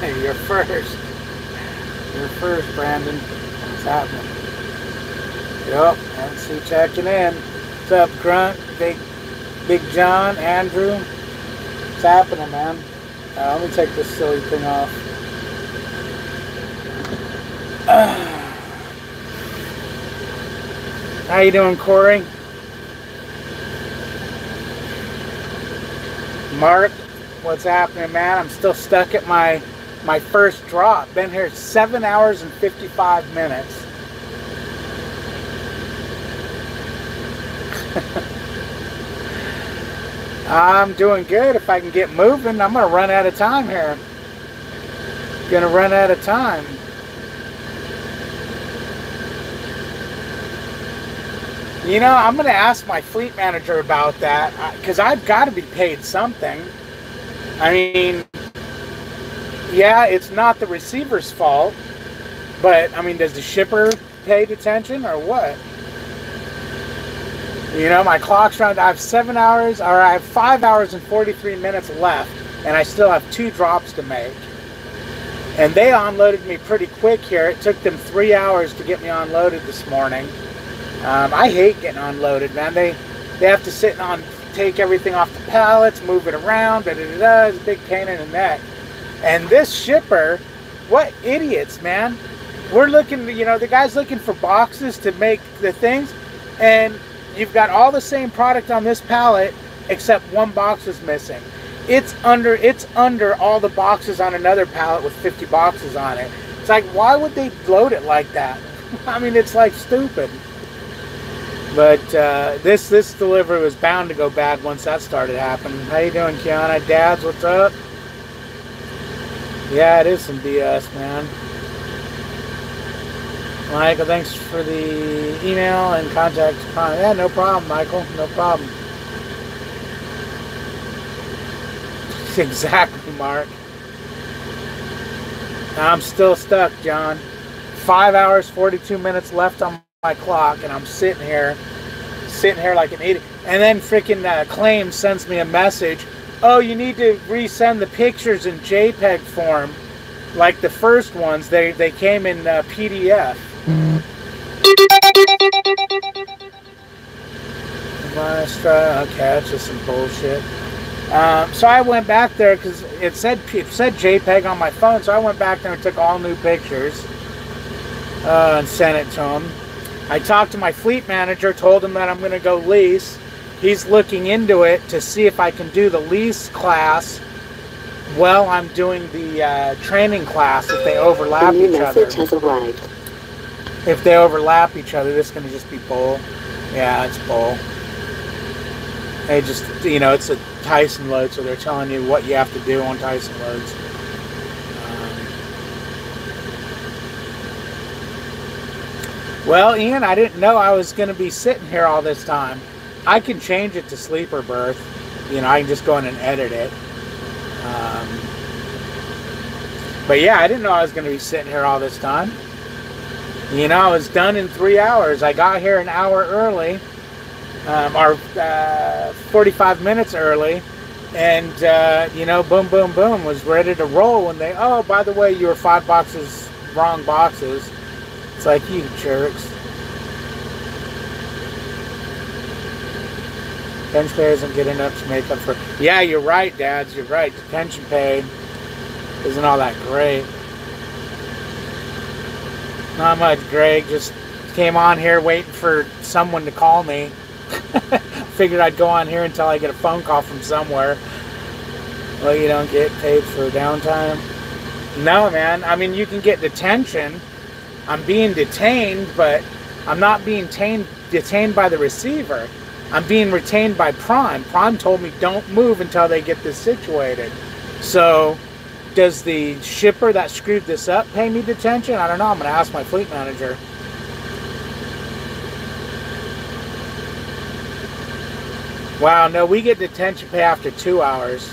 You're first. You're first, Brandon. What's happening? Yup, MC checking in. What's up, Grunt? Big John, Andrew? What's happening, man? Let me take this silly thing off. How you doing, Corey? Mark, what's happening, man? I'm still stuck at my first drop. Been here 7 hours and 55 minutes. I'm doing good. If I can get moving, I'm gonna run out of time here. Gonna run out of time. You know, I'm gonna ask my fleet manager about that because I've got to be paid something. I mean, yeah, it's not the receiver's fault, but I mean, does the shipper pay attention or what? You know, my clock's running. I have 7 hours, or I have 5 hours and 43 minutes left, and I still have 2 drops to make. And they unloaded me pretty quick here. It took them 3 hours to get me unloaded this morning. I hate getting unloaded, man. They have to sit and take everything off the pallets, move it around, da-da-da-da. It's a big pain in the neck. And this shipper, what idiots, man. We're looking, you know, the guy's looking for boxes to make the things, and you've got all the same product on this pallet, except one box is missing. It's under all the boxes on another pallet with 50 boxes on it. It's like, why would they load it like that? I mean, it's like stupid. But this delivery was bound to go bad once that started happening. How you doing, Kiana? Dads, what's up? Yeah, it is some BS, man. Michael, thanks for the email and contact. Yeah, no problem, Michael. No problem. Exactly, Mark. I'm still stuck, John. 5 hours, 42 minutes left on my clock, and I'm sitting here like an idiot. And then freaking Claim sends me a message. Oh, you need to resend the pictures in JPEG form, like the first ones. They came in PDF. Okay, that's just some bullshit. So I went back there because it said JPEG on my phone. So I went back there and took all new pictures and sent it to him. I talked to my fleet manager, told him that I'm going to go lease. He's looking into it to see if I can do the lease class while I'm doing the training class if they overlap each other. Message has arrived. If they overlap each other, this is going to just be bull. Yeah, it's bull. They just, you know, it's a Tyson load, so they're telling you what you have to do on Tyson loads. Well, Ian, I didn't know I was going to be sitting here all this time. I can change it to sleeper berth. You know, I can just go in and edit it. But yeah, I didn't know I was going to be sitting here all this time. You know, I was done in 3 hours. I got here an hour early, or 45 minutes early, and, you know, boom, boom, boom, was ready to roll when they, oh, by the way, you were 5 boxes, wrong boxes. It's like, you jerks. Detention pay isn't good enough to make up for... Yeah, you're right, Dads, you're right. Detention pay isn't all that great. Not much, Greg. Just came on here waiting for someone to call me. Figured I'd go on here until I get a phone call from somewhere. Well, you don't get paid for downtime? No, man. I mean, you can get detention. I'm being detained, but I'm not being detained by the receiver. I'm being retained by Prime. Prime told me don't move until they get this situated. So, does the shipper that screwed this up pay me detention? I don't know. I'm going to ask my fleet manager. Wow, no, we get detention pay after 2 hours.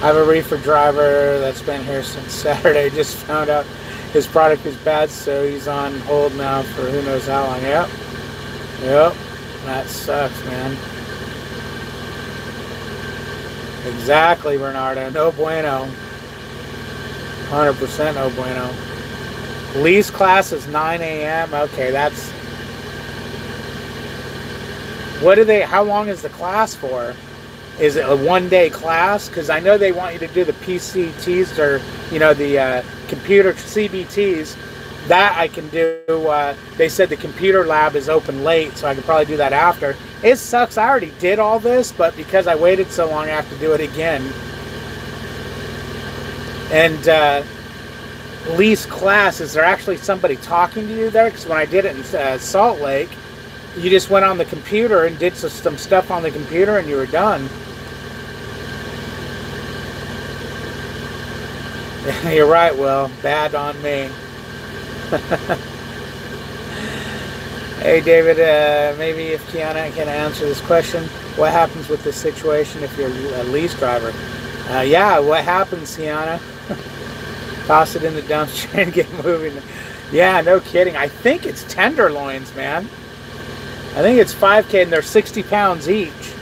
I have a reefer driver that's been here since Saturday. Just found out his product is bad, so he's on hold now for who knows how long. Yep. That sucks, man. Exactly, Bernardo. No bueno. 100% no bueno. Lease class is 9 a.m. Okay, that's... What do they... How long is the class for? Is it a one-day class? Because I know they want you to do the PCTs, or, you know, the computer CBTs. That I can do. They said the computer lab is open late, so I could probably do that after. It sucks. I already did all this, but because I waited so long, I have to do it again. And lease class, is there actually somebody talking to you there? Because when I did it in Salt Lake, you just went on the computer and did some stuff on the computer and you were done. You're right, Will. Bad on me. Hey, David, maybe if Kiana can answer this question, what happens with this situation if you're a lease driver? Yeah, what happens, Kiana? Toss it in the dumpster and get moving. Yeah, no kidding. I think it's tenderloins, man. I think it's 5K and they're 60 pounds each.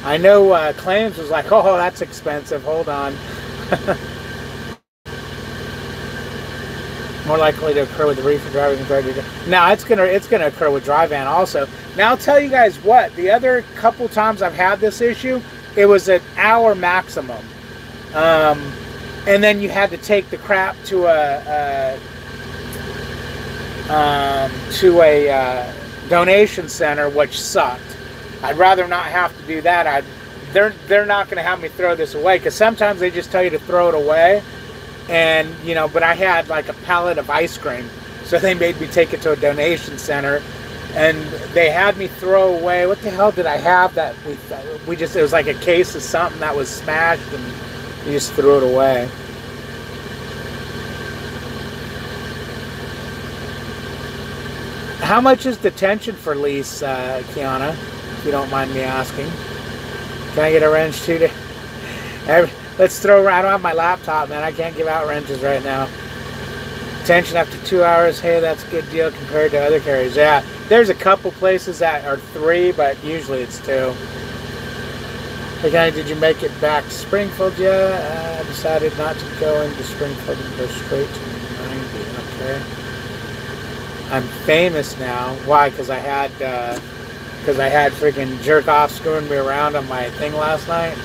I know Claims was like, oh, that's expensive. Hold on. More likely to occur with the reefer drivers and driver. Now it's gonna occur with dry van also. Now I'll tell you guys what. The other couple times I've had this issue, it was an hour maximum. And then you had to take the crap to a donation center, which sucked. I'd rather not have to do that. They're not going to have me throw this away, because sometimes they just tell you to throw it away, and you know. But I had like a pallet of ice cream, so they made me take it to a donation center, and they had me throw away. What the hell did I have that we just? It was like a case of something that was smashed, and you just threw it away. How much is detention for lease, Kiana, if you don't mind me asking? Can I get a wrench too? Let's throw, I don't have my laptop, man. I can't give out wrenches right now. Detention after 2 hours. Hey, that's a good deal compared to other carriers. Yeah, there's a couple places that are 3, but usually it's 2. Hey, guy, did you make it back to Springfield yet? I decided not to go into Springfield and go straight to 90. Okay. I'm famous now. Why? Because I had freaking jerk off screwing me around on my thing last night.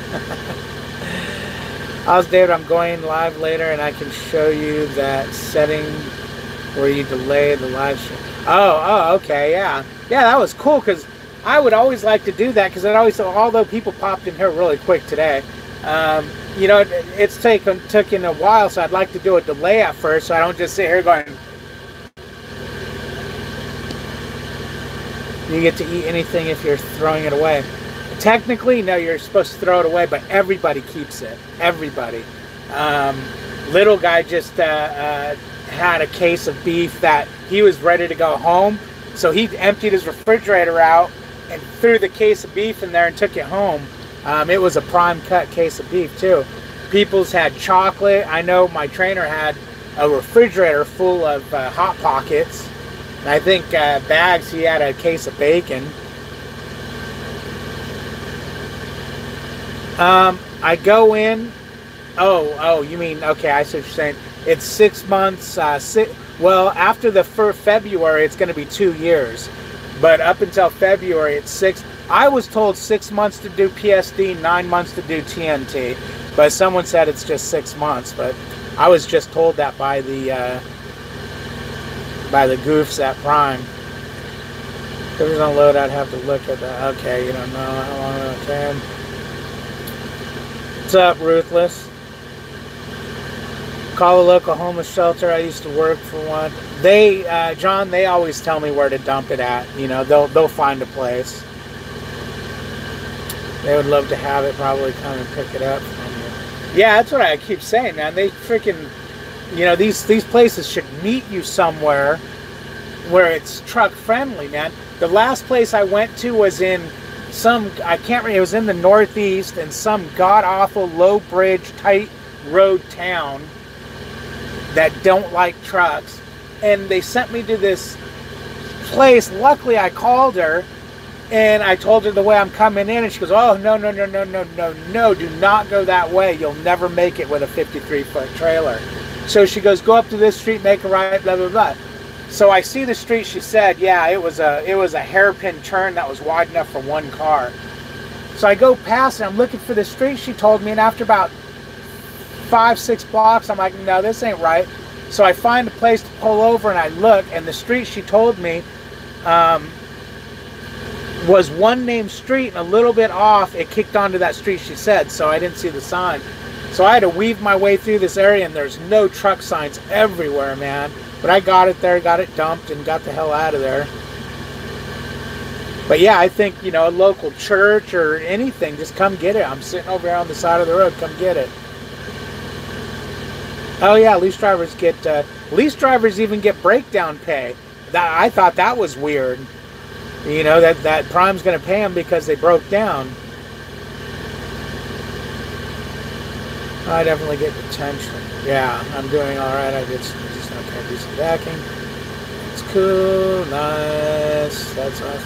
How's David? I'm going live later, and I can show you that setting where you delay the live stream. Oh, okay, yeah, that was cool, because I would always like to do that, because it always, although people popped in here really quick today, you know, it's taken a while, so I'd like to do a delay at first, so I don't just sit here going. You get to eat anything if you're throwing it away. Technically, no, you're supposed to throw it away, but everybody keeps it. Everybody. Little guy just had a case of beef that he was ready to go home, so he emptied his refrigerator out and threw the case of beef in there and took it home. It was a prime cut case of beef too. People's had chocolate. I know my trainer had a refrigerator full of Hot Pockets. And I think Bags, he had a case of bacon. I go in. Oh, you mean, okay, I see what you're saying. It's 6 months. Well, after the February, it's going to be 2 years. But up until February, it's 6. I was told 6 months to do PSD, 9 months to do TNT. But someone said it's just 6 months. But I was just told that by the goofs at Prime. If it was on load, I'd have to look at that. Okay, you don't know how long it'll take. What's up, Ruthless? Call a local homeless shelter. I used to work for one. They, John, they always tell me where to dump it at. You know, they'll find a place. They would love to have it. Probably come and pick it up from you. Yeah, that's what I keep saying, man. They freaking, you know, these places should meet you somewhere where it's truck friendly, man. The last place I went to was in I can't remember, it was in the Northeast, in some god-awful, low-bridge, tight road town that don't like trucks. And they sent me to this place. Luckily, I called her, And I told her the way I'm coming in, and she goes, oh, no, no, no, no, no, no, no, do not go that way. You'll never make it with a 53-foot trailer. So she goes, go up to this street, make a right, blah, blah, blah. So I see the street. She said, yeah, it was a hairpin turn that was wide enough for one car. So I go past, and I'm looking for the street she told me, and after about 5-6 blocks, I'm like, no, this ain't right. So I find a place to pull over, and I look, and the street she told me was one named street, and a little bit off, it kicked onto that street she said, so I didn't see the sign. So I had to weave my way through this area, and there's no truck signs everywhere, man. But I got it there, got it dumped, and got the hell out of there. But yeah, I think, you know, a local church or anything, just come get it. I'm sitting over here on the side of the road, come get it. Oh yeah, lease drivers even get breakdown pay. I thought that was weird. You know, that Prime's going to pay them because they broke down. I definitely get attention. Yeah, I'm doing all right. I just okay, do some backing. It's cool, nice. That's awesome.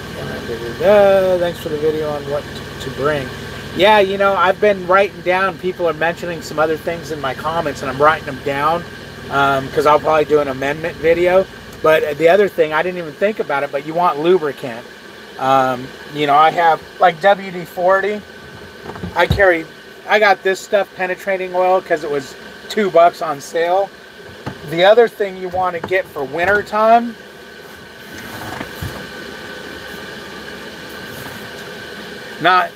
Thanks for the video on what to bring. Yeah, you know, I've been writing down. People are mentioning some other things in my comments, and I'm writing them down because I'll probably do an amendment video. But the other thing, I didn't even think about it, but you want lubricant. You know, I have like WD-40. I got this stuff, penetrating oil, because it was $2 on sale. The other thing you want to get for winter time, not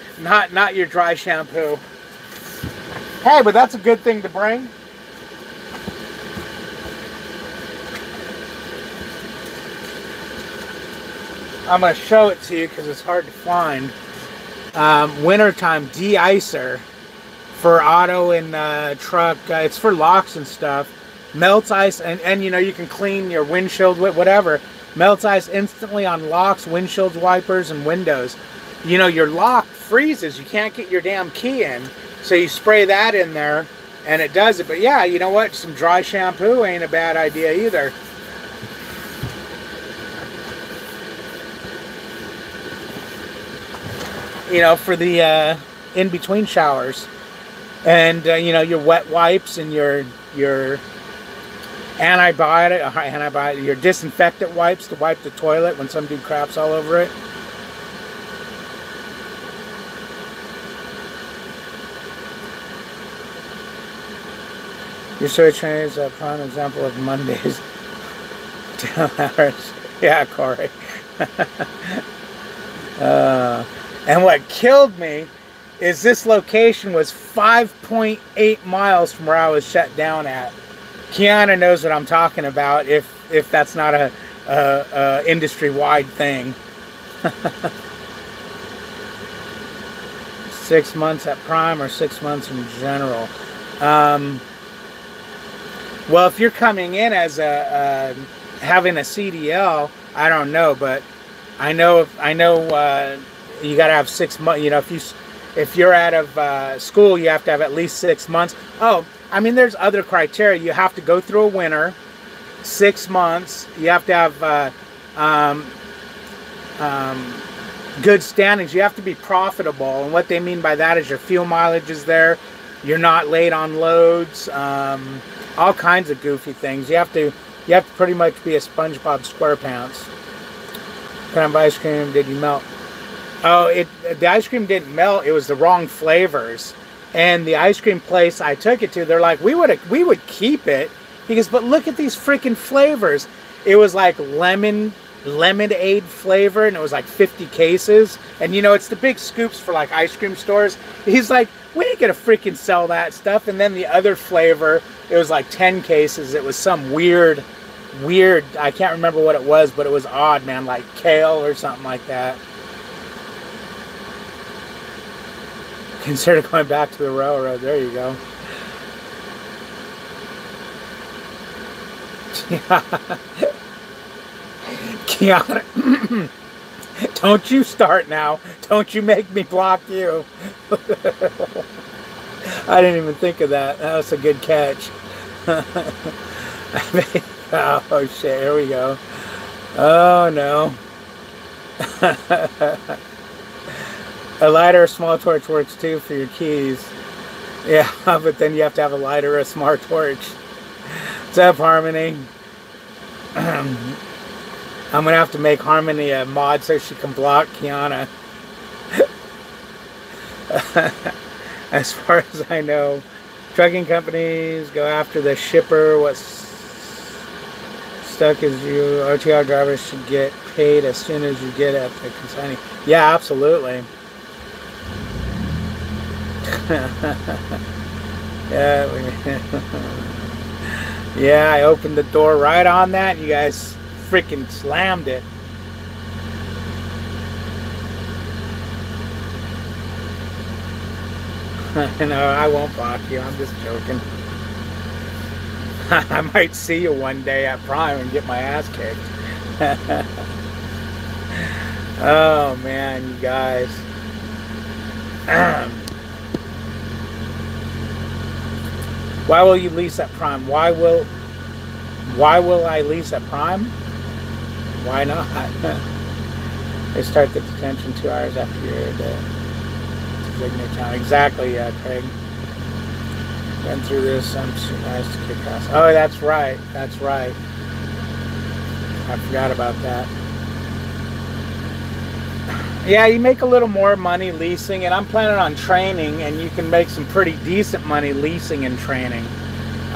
your dry shampoo. Hey, but that's a good thing to bring. I'm going to show it to you because it's hard to find. Wintertime de-icer for auto and truck. It's for locks and stuff. Melts ice, and you know, you can clean your windshield with whatever. Melts ice instantly on locks, windshields, wipers, and windows. You know, your lock freezes. You can't get your damn key in. So you spray that in there, and it does it. But yeah, you know what? Some dry shampoo ain't a bad idea either. You know, for the in-between showers. And, you know, your wet wipes and your antibiotic, your disinfectant wipes to wipe the toilet when some dude craps all over it. Your search is a prime example of Mondays. 10 hours. Yeah, Corey. And what killed me is this location was 5.8 miles from where I was shut down at. Kiana knows what I'm talking about if that's not a industry-wide thing. 6 months at Prime or 6 months in general. Well, if you're coming in as having a CDL, I don't know, but I know you got to have 6 months. You know, if you're out of school, you have to have at least 6 months. Oh, I mean, there's other criteria. You have to go through a winter, 6 months. You have to have good standings. You have to be profitable, and what they mean by that is your fuel mileage is there. You're not late on loads. All kinds of goofy things. You have to pretty much be a SpongeBob SquarePants. Can I have ice cream? Did you melt? Oh, the ice cream didn't melt. It was the wrong flavors. And the ice cream place I took it to, they're like, we would keep it. He goes, but look at these freaking flavors. It was like lemonade flavor, and it was like 50 cases. And you know, it's the big scoops for like ice cream stores. He's like, we ain't gonna freaking sell that stuff. And then the other flavor, it was like 10 cases. It was some weird, I can't remember what it was, but it was odd, man, like kale or something like that. Consider going back to the railroad. There you go. Kiana, don't you start now. Don't you make me block you. I didn't even think of that. That was a good catch. Oh shit, here we go. Oh no. A lighter or small torch works too for your keys. Yeah, but then you have to have a lighter or a smart torch. What's up, Harmony? I'm gonna have to make Harmony a mod so she can block Kiana. As far as I know, trucking companies go after the shipper. What's stuck is you. OTR drivers should get paid as soon as you get at the consignee. Yeah, absolutely. Yeah, I opened the door right on that, and you guys freaking slammed it. No, I won't block you. I'm just joking. I might see you one day at Prime and get my ass kicked. Oh man, you guys. Why will you lease at Prime? Why will I lease at Prime? Why not? They start the detention 2 hours after your designate time. Exactly, Craig. Went through this. I'm too nice to kick ass. Oh, that's right. That's right. I forgot about that. Yeah, you make a little more money leasing, and I'm planning on training, and you can make some pretty decent money leasing and training.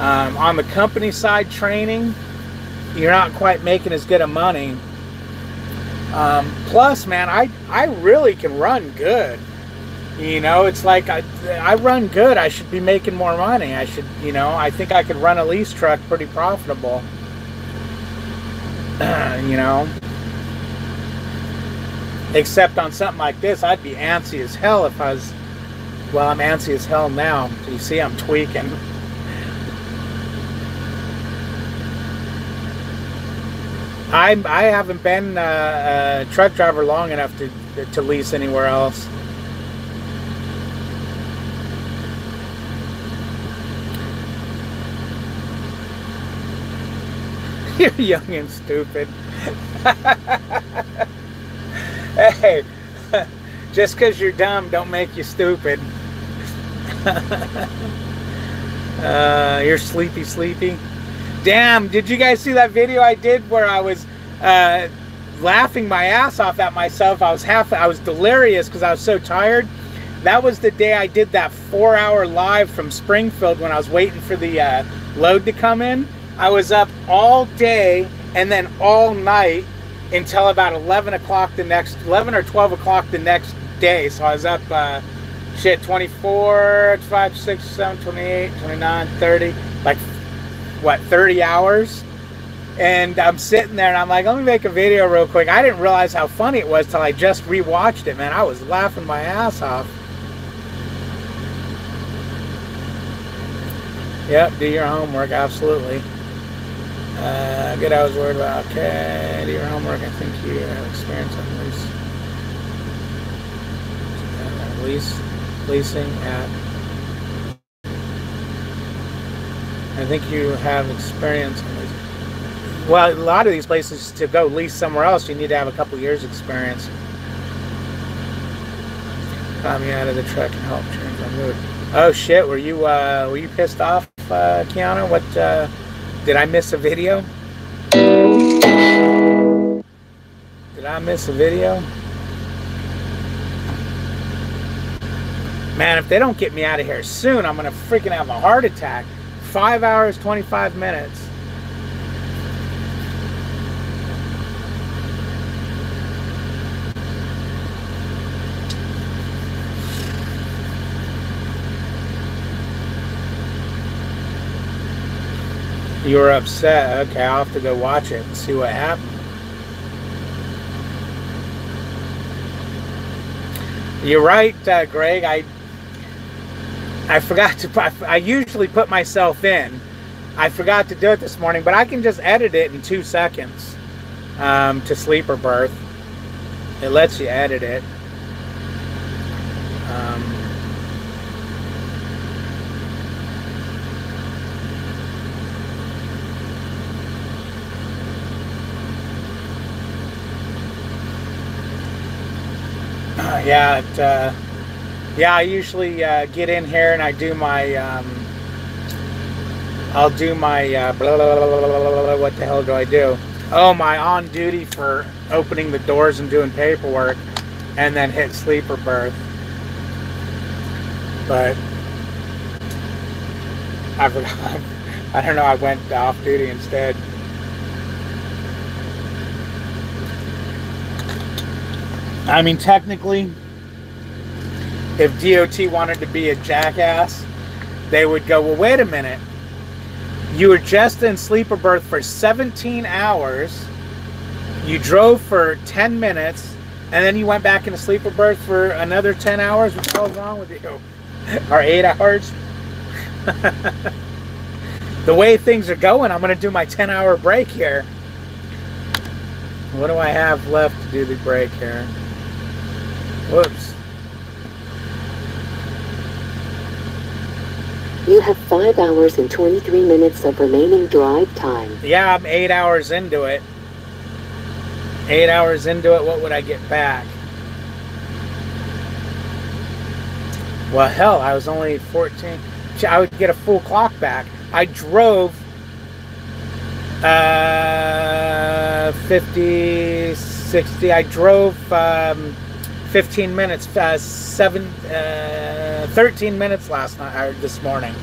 On the company side training, you're not quite making as good of money. Plus, man, I really can run good. You know, it's like I run good. I should be making more money. I should, you know, I think I could run a lease truck pretty profitable. You know. Except on something like this, I'd be antsy as hell if I was... Well, I'm antsy as hell now. So you see, I'm tweaking. I haven't been a truck driver long enough to lease anywhere else. You're young and stupid. Hey, just because you're dumb don't make you stupid. You're sleepy. Damn, did you guys see that video I did where I was laughing my ass off at myself? I was delirious because I was so tired. That was the day I did that 4-hour live from Springfield when I was waiting for the load to come in. I was up all day and then all night until about 11 or 12 o'clock the next day. So I was up, 24, 5, 6, 7, 28, 29, 30, like, what, 30 hours? And I'm sitting there and I'm like, let me make a video real quick. I didn't realize how funny it was till I just rewatched it, man. I was laughing my ass off. Yep, do your homework, absolutely. Good, I was worried about. Okay, do your homework. I think you have experience on leasing at. I think you have experience on leasing. Well, a lot of these places, to go lease somewhere else, you need to have a couple years experience. Got me out of the truck and help change my mood. Oh shit, were you pissed off, Kiana? What? Did I miss a video? Did I miss a video? Man, if they don't get me out of here soon, I'm gonna freaking have a heart attack. 5 hours, 25 minutes. You were upset. Okay, I'll have to go watch it and see what happened. You're right, Greg. I forgot to. I usually put myself in. I forgot to do it this morning, but I can just edit it in 2 seconds to sleeper berth. It lets you edit it. Yeah, yeah, I usually get in here and I do my, I'll do my, blah, blah, blah, blah, blah, blah, what the hell do I do? Oh, my on duty for opening the doors and doing paperwork, and then hit sleeper berth. But I forgot, I don't know, I went off duty instead. I mean, technically, if DOT wanted to be a jackass, they would go, well, wait a minute. You were just in sleeper berth for 17 hours. You drove for 10 minutes, and then you went back into sleeper berth for another 10 hours. What the hell's wrong with you? Or 8 hours? The way things are going, I'm going to do my 10-hour break here. What do I have left to do the break here? Whoops. You have 5 hours and 23 minutes of remaining drive time. Yeah, I'm 8 hours into it. 8 hours into it, what would I get back? Well, hell, I was only 14. I would get a full clock back. I drove 50, 60. I drove 15 minutes, 13 minutes last night, or this morning.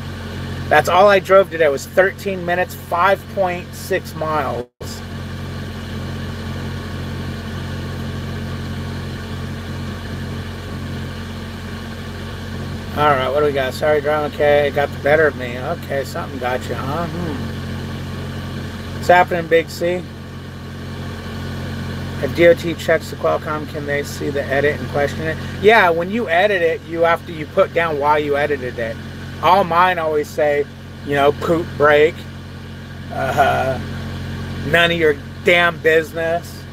That's all I drove today, was 13 minutes, 5.6 miles. All right, what do we got? Sorry, driving. Okay, it got the better of me. Okay, something got you, huh? What's happening, Big C? If DOT checks the Qualcomm, can they see the edit and question it? Yeah, when you edit it, you put down why you edited it. All mine always say, you know, poop break, none of your damn business.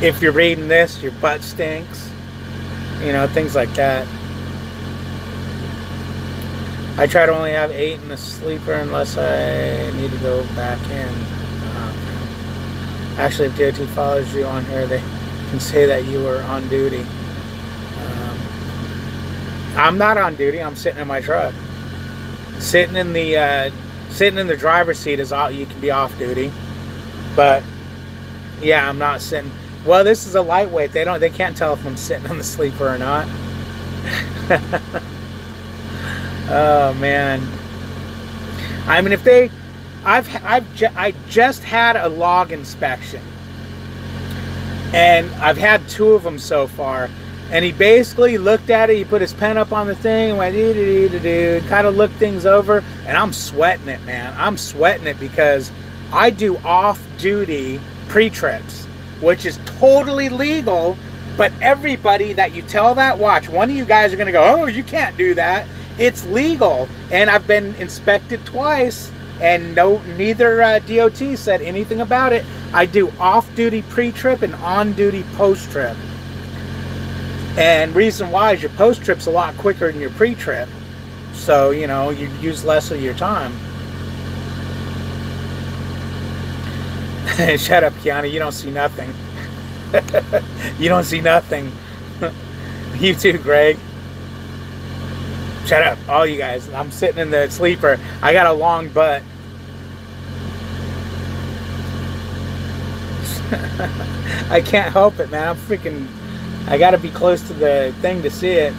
If you're reading this, your butt stinks. You know, things like that. I try to only have 8 in the sleeper unless I need to go back in. Actually, if DOT follows you on here, they can say that you were on duty. I'm not on duty. I'm sitting in my truck. Sitting in the driver's seat is all. You can be off duty, but yeah, I'm not sitting. Well, this is a lightweight. They can't tell if I'm sitting on the sleeper or not. Oh man. I mean, if they, I just had a log inspection, and I've had 2 of them so far. And he basically looked at it. He put his pen up on the thing and went kind of looked things over, and I'm sweating it, man. I'm sweating it because I do off-duty pre-trips, which is totally legal, but everybody that you tell that, watch, one of you guys are going to go, oh, you can't do that. It's legal. And I've been inspected twice, and neither DOT said anything about it. I do off-duty pre-trip and on-duty post-trip. And reason why is your post-trip's a lot quicker than your pre-trip. So, you know, you use less of your time. Shut up, Kiana. You don't see nothing. You don't see nothing. You too, Greg. Shut up, all you guys. I'm sitting in the sleeper. I got a long butt. I can't help it, man. I gotta be close to the thing to see it.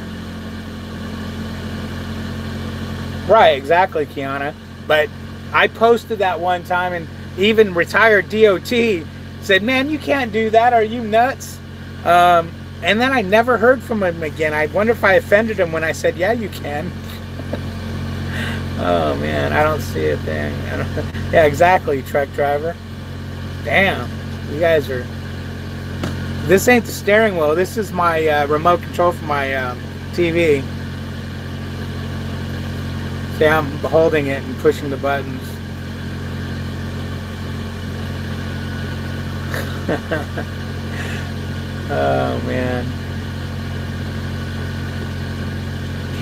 Right, exactly, Kiana. But I posted that one time, and even retired DOT said, man, you can't do that. Are you nuts? And then I never heard from him again. I wonder if I offended him when I said, yeah, you can. Oh, man, I don't see a thing. Yeah, exactly, truck driver. Damn, you guys are... This ain't the steering wheel. This is my remote control for my TV. See, I'm holding it and pushing the buttons. Oh, man.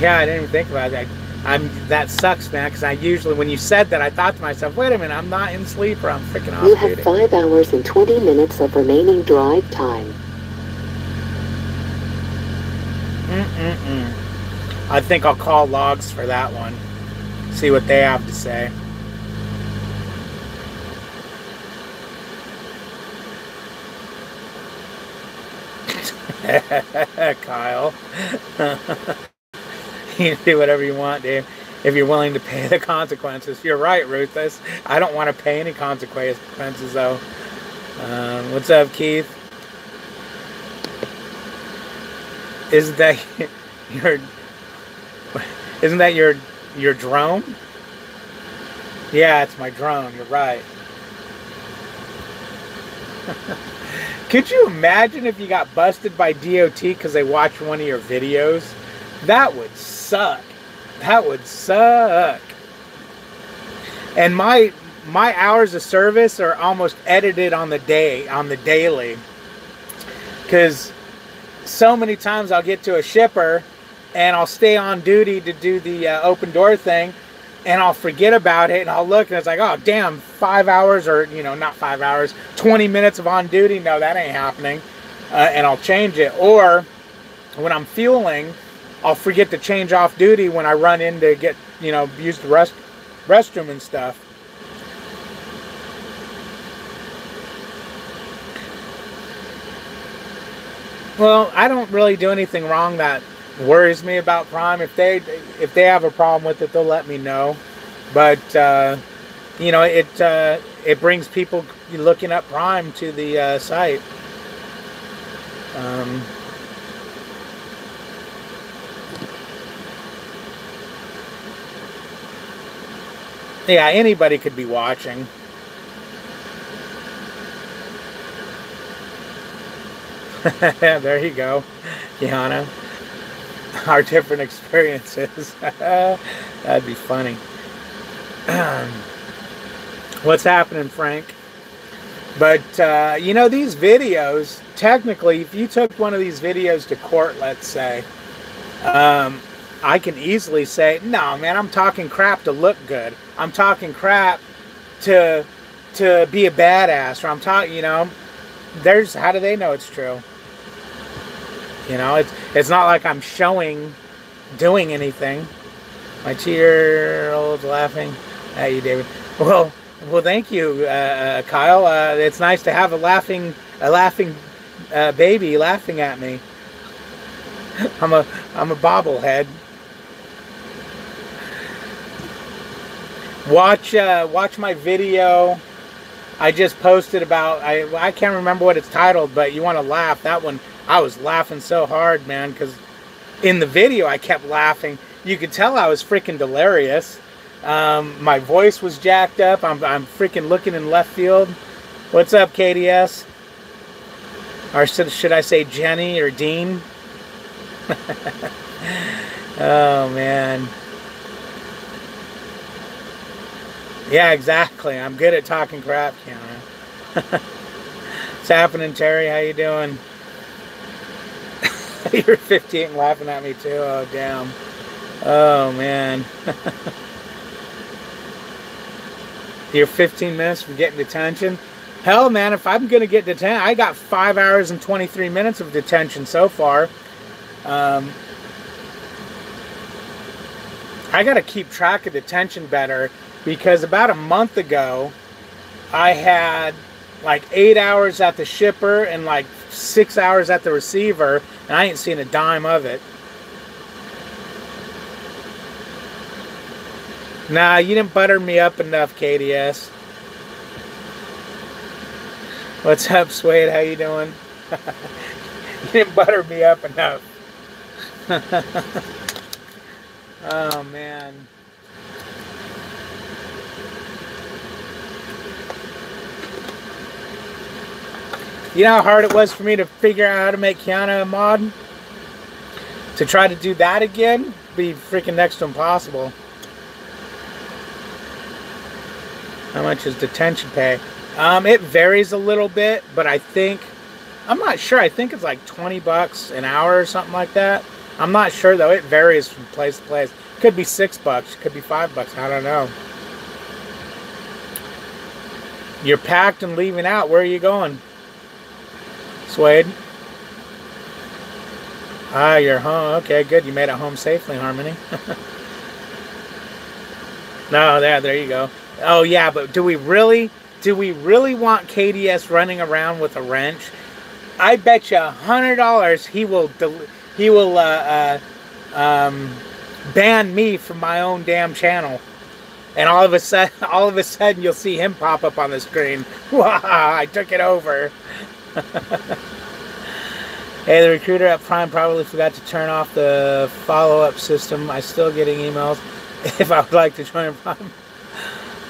Yeah, I didn't even think about that. That sucks, man, because I usually, when you said that, I thought to myself, wait a minute, I'm not in sleeper, I'm freaking off duty. You have 5 hours and 20 minutes of remaining drive time. Mm-mm-mm. I think I'll call Logs for that one. See what they have to say. Kyle. You can do whatever you want, Dave, if you're willing to pay the consequences. You're right, Ruthless. I don't want to pay any consequences, though. What's up, Keith? Isn't that your your drone? Yeah, it's my drone. You're right. Could you imagine if you got busted by DOT because they watched one of your videos? That would suck. That would suck. And my hours of service are almost edited on the daily. Because so many times I'll get to a shipper and I'll stay on duty to do the open door thing, and I'll forget about it, and I'll look and it's like, oh damn, 5 hours, or not 5 hours, 20 minutes of on duty. No, that ain't happening. And I'll change it. Or when I'm fueling, I'll forget to change off duty when I run in to get, use the restroom and stuff. Well, I don't really do anything wrong that worries me about Prime. If they have a problem with it, they'll let me know. But it brings people looking up Prime to the site. Yeah, anybody could be watching. There you go, Kiana. Our different experiences. That'd be funny. What's happening, Frank? But these videos, technically, if you took one of these videos to court, let's say, I can easily say, no, man, I'm talking crap to look good. I'm talking crap to be a badass. Or I'm talking, how do they know it's true? It's not like I'm doing anything. My 2-year-old's laughing at you, David. Well, thank you, Kyle. It's nice to have a laughing baby laughing at me. I'm a bobblehead. Watch my video I just posted about, I can't remember what it's titled, but you want to laugh. That one, I was laughing so hard, man, because in the video I kept laughing. You could tell I was freaking delirious. My voice was jacked up. I'm freaking looking in left field. What's up, KDS? Or should I say Jenny or Dean? Oh, man. Yeah, exactly. I'm good at talking crap, Kiana. What's happening, Terry? How you doing? You're 58 and laughing at me, too. Oh, damn. Oh, man. You're 15 minutes from getting detention? Hell, man, if I'm going to get detention, I got 5 hours and 23 minutes of detention so far. I got to keep track of detention better, because about a month ago, I had like 8 hours at the shipper and like 6 hours at the receiver, and I ain't seen a dime of it. Nah, you didn't butter me up enough, KDS. What's up, Suede? How you doing? You didn't butter me up enough. Oh, man. You know how hard it was for me to figure out how to make Kiana a mod? To try to do that again? Be freaking next to impossible. How much is detention pay? It varies a little bit, but I'm not sure. I think it's like 20 bucks an hour or something like that. I'm not sure though. It varies from place to place. Could be $6, could be $5. I don't know. You're packed and leaving out. Where are you going, Suede? Ah, you're home. Okay, good. You made it home safely, Harmony. No, there you go. Oh yeah, but do we really want KDS running around with a wrench? I bet you $100 he will ban me from my own damn channel. And all of a sudden, you'll see him pop up on the screen. Wow, I took it over. Hey, the recruiter at Prime probably forgot to turn off the follow-up system. I'm still getting emails if I would like to join Prime.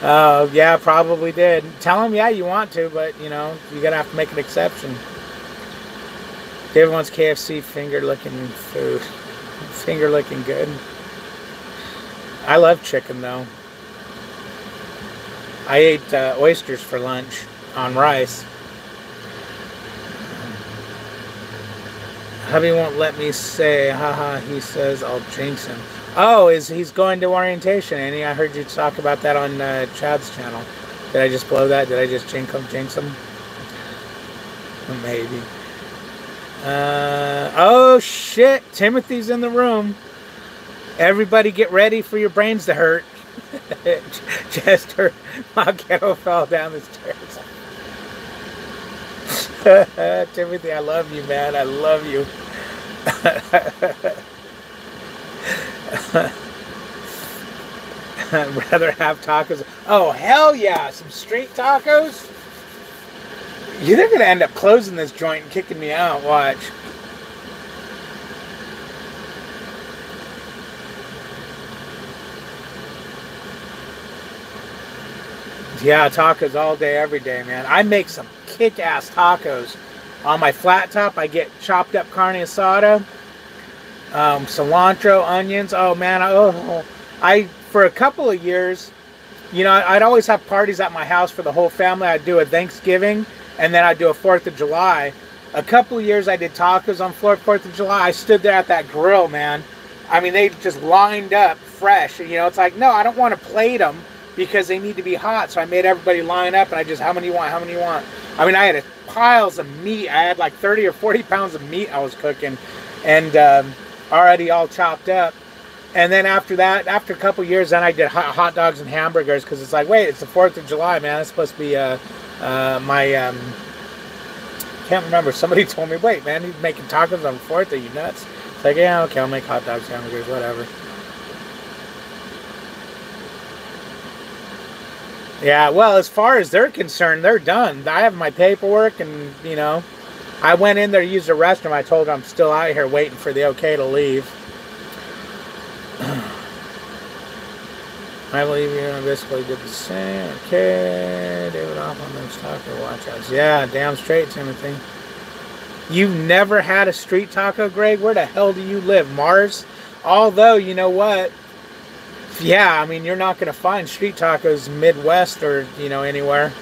Yeah, probably did. Tell him, yeah, you want to, but, you know, you're going to have to make an exception. David wants KFC finger-licking food. Finger-licking good. I love chicken, though. I ate oysters for lunch on rice. Hubby won't let me say, haha, he says I'll jinx him. Oh, he's going to orientation, Annie? I heard you talk about that on Chad's channel. Did I just blow that? Did I just jinx him? Maybe. Oh, shit. Timothy's in the room. Everybody get ready for your brains to hurt. Chester Marquero fell down the stairs. Timothy, I love you, man. I love you. I'd rather have tacos. Oh, hell yeah. Some street tacos? You're going to end up closing this joint and kicking me out. Watch. Yeah, tacos all day, every day, man. I make some kick-ass tacos. On my flat top, I get chopped up carne asada, cilantro, onions. Oh, man. For a couple of years, you know, I'd always have parties at my house for the whole family. I'd do a Thanksgiving, and then I'd do a 4th of July. A couple of years I did tacos on 4th of July. I stood there at that grill, man. I mean, they just lined up fresh. You know, it's like, no, I don't want to plate them because they need to be hot. So I made everybody line up, and I just, how many you want? How many you want? I mean, I had piles of meat. I had like 30 or 40 pounds of meat I was cooking, and already all chopped up. And then after that, after a couple of years, then I did hot dogs and hamburgers, because it's like, wait, it's the 4th of July, man. It's supposed to be can't remember. Somebody told me, wait, man, he's making tacos on the 4th. Are you nuts? It's like, yeah, okay, I'll make hot dogs, hamburgers, whatever. Yeah, well, as far as they're concerned, they're done. I have my paperwork, and, you know, I went in there to use the restroom. I told them I'm still out here waiting for the okay to leave. I believe you basically did the same. Okay, David off on those taco watchouts. Yeah, damn straight, Timothy. You've never had a street taco, Greg? Where the hell do you live? Mars? Although, you know what? Yeah, I mean, you're not going to find street tacos Midwest or, you know, anywhere.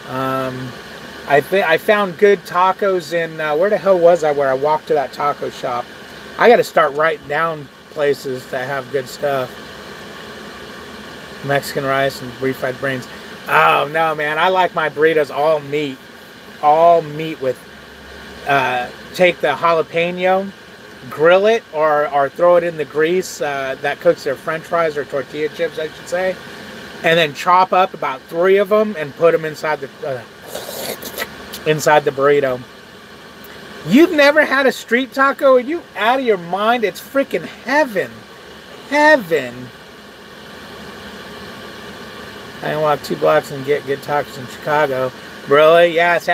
I found good tacos in, where the hell was I where I walked to that taco shop? I got to start writing down places that have good stuff. Mexican rice and refried brains. Oh, no, man. I like my burritos all meat. All meat with, take the jalapeno, grill it, or throw it in the grease that cooks their french fries or tortilla chips, I should say. And then chop up about 3 of them and put them inside the burrito. You've never had a street taco? Are you out of your mind? It's freaking heaven. Heaven. I can walk 2 blocks and get good tacos in Chicago. Really? Yeah, see,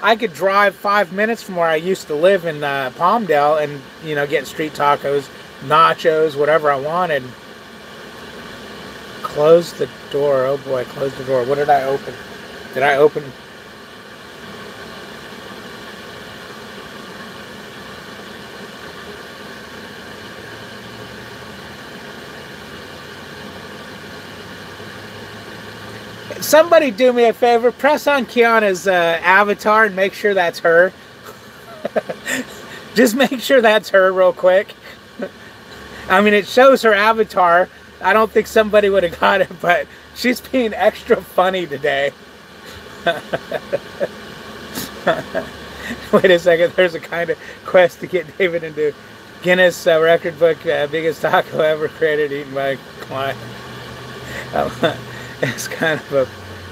I could drive 5 minutes from where I used to live in Palmdale and, you know, get street tacos, nachos, whatever I wanted. Close the door. Oh boy, close the door. What did I open? Did I open? Somebody do me a favor. Press on Kiana's avatar and make sure that's her. Just make sure that's her real quick. I mean, it shows her avatar. I don't think somebody would have got it, but she's being extra funny today. Wait a second. There's a kind of quest to get David into Guinness record book, biggest taco ever created, eaten by a client. It's kind of a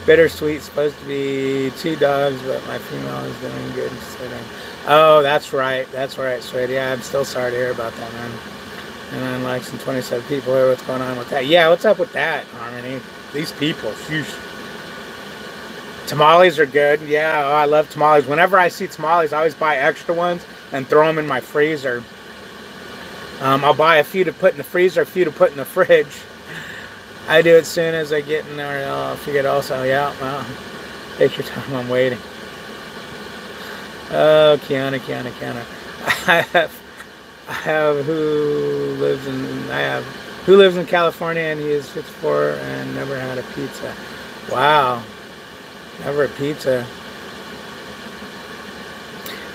bittersweet. Supposed to be 2 dogs, but my female is doing good. Oh, that's right, sweetie. Yeah, I'm still sorry to hear about that, man. And 9 likes and 27 people here. What's going on with that? Yeah, what's up with that, Harmony? These people, sheesh. Tamales are good. Yeah, oh, I love tamales. Whenever I see tamales, I always buy extra ones and throw them in my freezer. I'll buy a few to put in the freezer, a few to put in the fridge. I do it as soon as I get in there. I'll forget also. Yeah, well, take your time. I'm waiting. Oh, Kiana. I have who lives in California, and he is 54 and never had a pizza. Wow, never a pizza.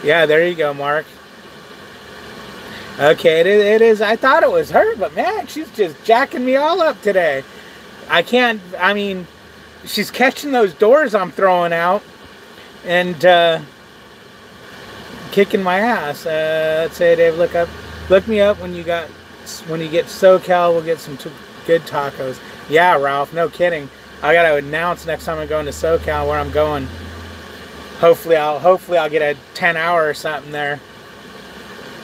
Yeah, there you go, Mark. Okay, it is. I thought it was her, but man, she's just jacking me all up today. I mean, she's catching those doors I'm throwing out and kicking my ass. Let's say, Dave, look me up when you get SoCal. We'll get some good tacos. Yeah, Ralph, no kidding. I gotta announce next time I'm going to SoCal where I'm going. Hopefully I'll get a 10-hour or something there.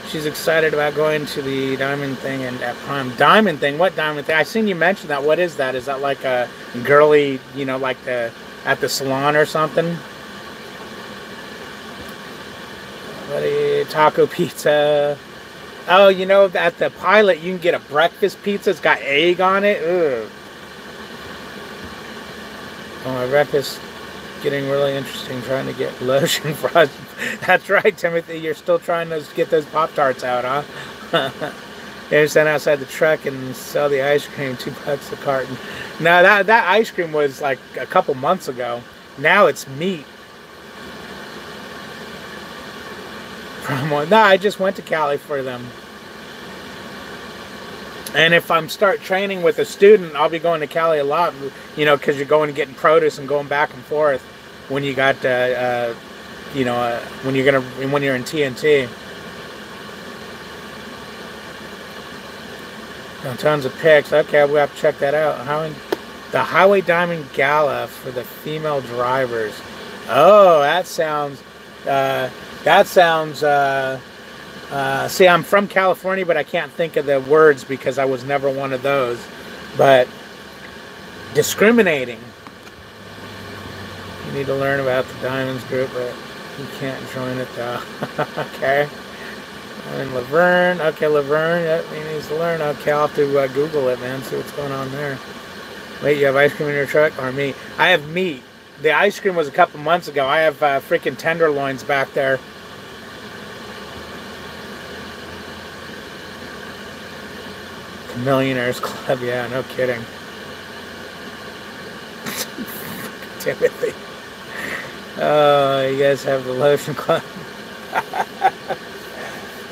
She's excited about going to the diamond thing and at Prime. Diamond thing? What diamond thing? I seen you mention that. What is that? Is that like a girly, you know, like at the salon or something? Taco pizza. Oh, you know, at the Pilot you can get a breakfast pizza. It's got egg on it. Ugh. Oh, my breakfast getting really interesting. Trying to get lotion for us. That's right, Timothy. You're still trying to get those Pop-Tarts out, huh? You stand outside the truck and sell the ice cream, $2 a carton. No, that ice cream was like a couple months ago. Now it's meat. No, I just went to Cali for them. And if I'm start training with a student, I'll be going to Cali a lot, you know, because you're going and getting produce and going back and forth when you got, you know, when you're in TNT. Tons of pics. Okay, we'll have to check that out. The Highway Diamond Gala for the female drivers. Oh, that sounds. See, I'm from California, but I can't think of the words because I was never one of those. But discriminating. You need to learn about the Diamonds group, but you can't join it though. Okay. And Laverne. Okay, Laverne. Yep, he needs to learn. Okay, I'll have to Google it, man. See what's going on there. Wait, you have ice cream in your truck? Or meat? I have meat. The ice cream was a couple months ago. I have freaking tenderloins back there. Millionaires Club, yeah, no kidding. Timothy. Oh, you guys have the lotion club.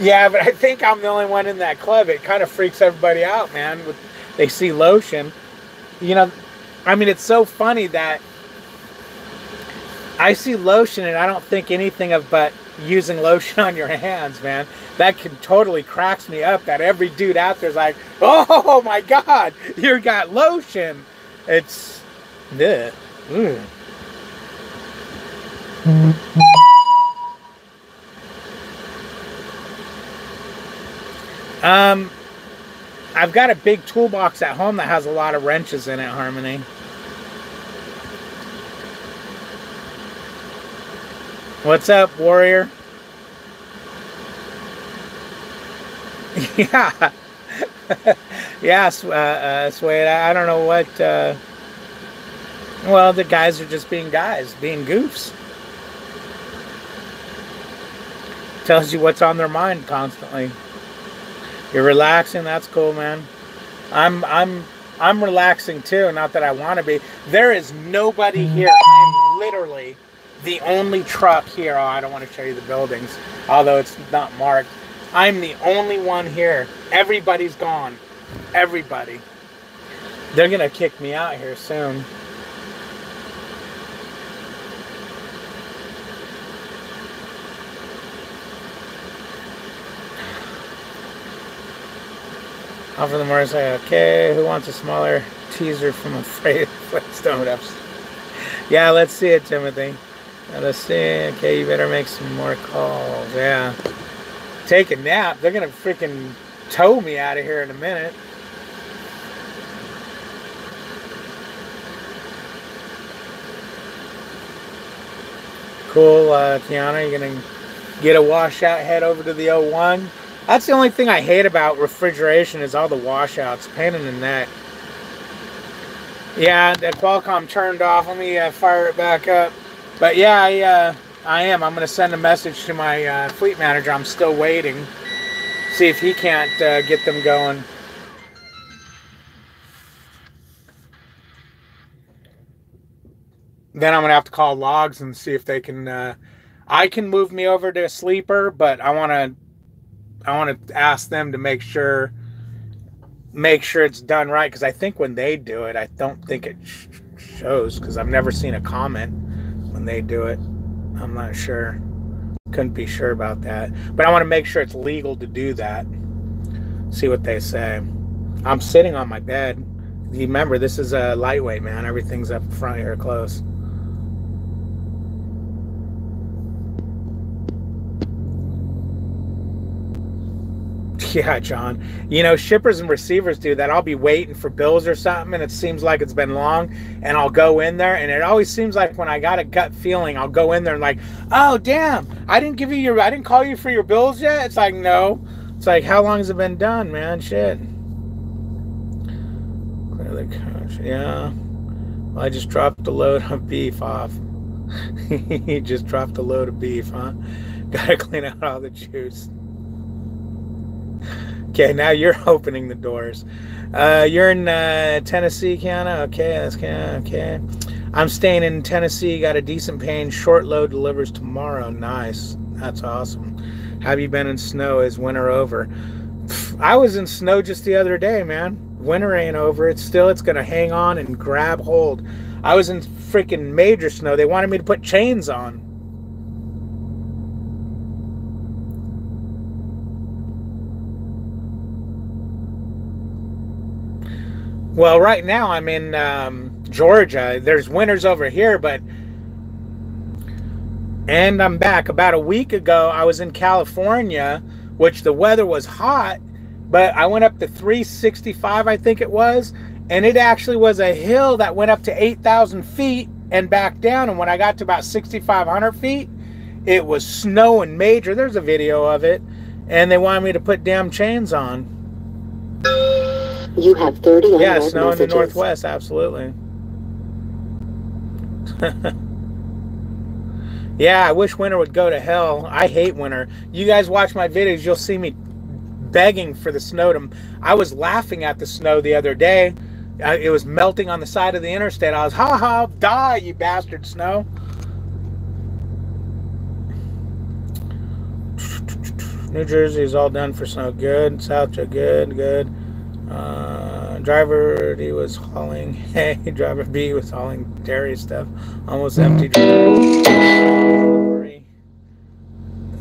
Yeah, but I think I'm the only one in that club. It kind of freaks everybody out, man. They see lotion. You know, I mean, it's so funny that I see lotion and I don't think anything of but using lotion on your hands, man. That totally cracks me up that every dude out there's like, oh my God, you got lotion. It's, ugh. I've got a big toolbox at home that has a lot of wrenches in it, Harmony. What's up, Warrior? Yeah. Yeah, Swade. I don't know what... well, the guys are just being guys, being goofs. Tells you what's on their mind constantly. You're relaxing. That's cool, man. I'm relaxing too. Not that I want to be. There is nobody here. I'm literally the only truck here. Oh, I don't want to show you the buildings, although it's not marked. I'm the only one here. Everybody's gone. Everybody. They're gonna kick me out here soon. Offer the motorcycle. Okay, who wants a smaller teaser from a Flintstone episode? Yeah, let's see it, Timothy. Let's see. Okay, you better make some more calls. Yeah. Take a nap. They're going to freaking tow me out of here in a minute. Cool, Kiana. You're going to get a washout, head over to the 01. That's the only thing I hate about refrigeration is all the washouts. Pain in the neck. Yeah, the Qualcomm turned off. Let me fire it back up. But yeah, I am. I'm going to send a message to my fleet manager. I'm still waiting. See if he can't get them going. Then I'm going to have to call Logs and see if they can... I can move me over to a sleeper, but I want to ask them to make sure it's done right, because I think when they do it, I don't think it shows, because I've never seen a comment when they do it. I'm not sure. Couldn't be sure about that. But I want to make sure it's legal to do that. See what they say. I'm sitting on my bed. You remember, this is a lightweight, man. Everything's up front here close. Yeah, John. You know, shippers and receivers do that. I'll be waiting for bills or something, and it seems like it's been long, and I'll go in there, and it always seems like when I got a gut feeling, I'll go in there and like, oh, damn, I didn't call you for your bills yet? It's like, no. It's like, how long has it been done, man? Shit. Clear the couch. Yeah. Well, I just dropped a load of beef off. He just dropped a load of beef, huh? Gotta clean out all the juice. Okay, now you're opening the doors. You're in Tennessee, Kiana? Okay, that's Kiana. Okay. I'm staying in Tennessee. Got a decent paying short load delivers tomorrow. Nice. That's awesome. Have you been in snow? Is winter over? I was in snow just the other day, man. Winter ain't over. It's going to hang on and grab hold. I was in freaking major snow. They wanted me to put chains on. Well, right now I'm in Georgia. There's winters over here, and I'm back. About a week ago, I was in California, which the weather was hot, but I went up to 365, I think it was, and it actually was a hill that went up to 8,000 feet and back down, and when I got to about 6,500 feet, it was snowing major. There's a video of it, and they wanted me to put damn chains on. You have 30 unread Yeah, snow messages. in the Northwest, absolutely. Yeah, I wish winter would go to hell. I hate winter. You guys watch my videos, you'll see me begging for the snow to... I was laughing at the snow the other day. It was melting on the side of the interstate. I was, ha ha, die, you bastard snow. New Jersey is all done for snow. Good. South, good, good. Driver D was hauling hay. Driver B was hauling dairy stuff. Almost empty.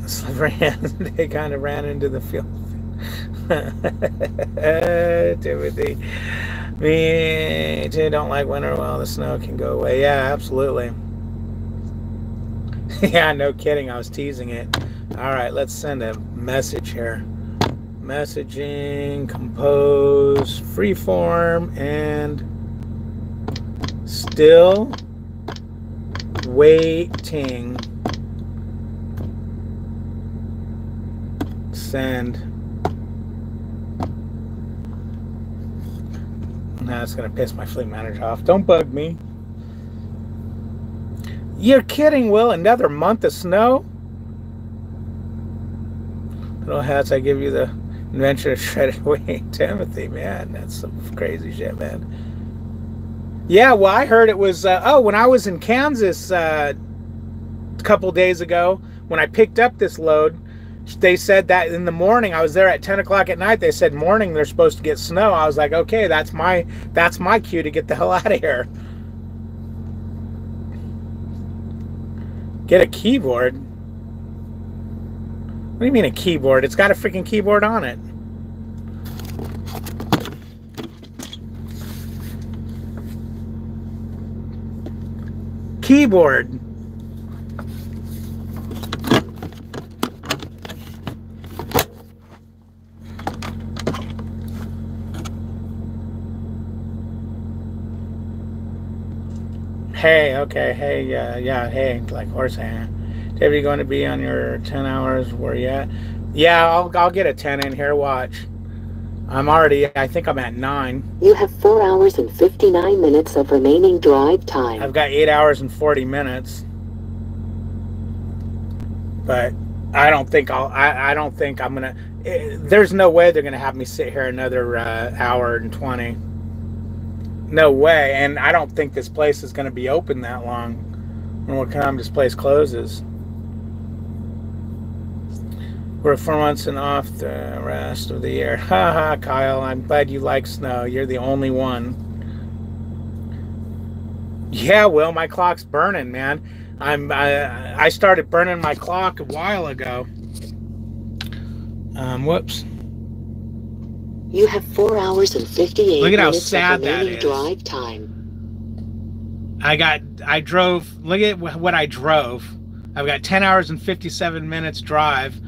Slippery hands. They kind of ran into the field. Timothy. Me too. Don't like winter. Well, the snow can go away. Yeah, absolutely. Yeah, no kidding. I was teasing it. All right, let's send a message here. Messaging, compose, freeform, and still waiting. Send. Now it's going to piss my fleet manager off. Don't bug me. You're kidding, Will. Another month of snow? Little hats, I give you the invention of shredded wing. Timothy, man, that's some crazy shit, man. Yeah, well, I heard it was, when I was in Kansas a couple days ago, when I picked up this load, they said that in the morning, I was there at 10 o'clock at night, they said morning they're supposed to get snow. I was like, okay, that's my cue to get the hell out of here. Get a keyboard? What do you mean a keyboard? It's got a freaking keyboard on it. keyboard. Hey, okay, hey, yeah, hey, like horse hand. Dave, you going to be on your 10 hours? Where you at? Yeah, I'll get a 10 in here. Watch. I think I'm at 9. You have 4 hours and 59 minutes of remaining drive time. I've got 8 hours and 40 minutes. But I don't think I don't think I'm gonna. There's no way they're gonna have me sit here another hour and 20. No way. And I don't think this place is gonna be open that long. When what time this place closes? We're 4 months and off the rest of the year. Haha, Kyle, I'm glad you like snow. You're the only one. Yeah, Will, my clock's burning, man. I started burning my clock a while ago. Whoops. You have 4 hours and 58 Look at how minutes sad of that remaining is. drive time. I drove, look at what I drove. I've got 10 hours and 57 minutes drive,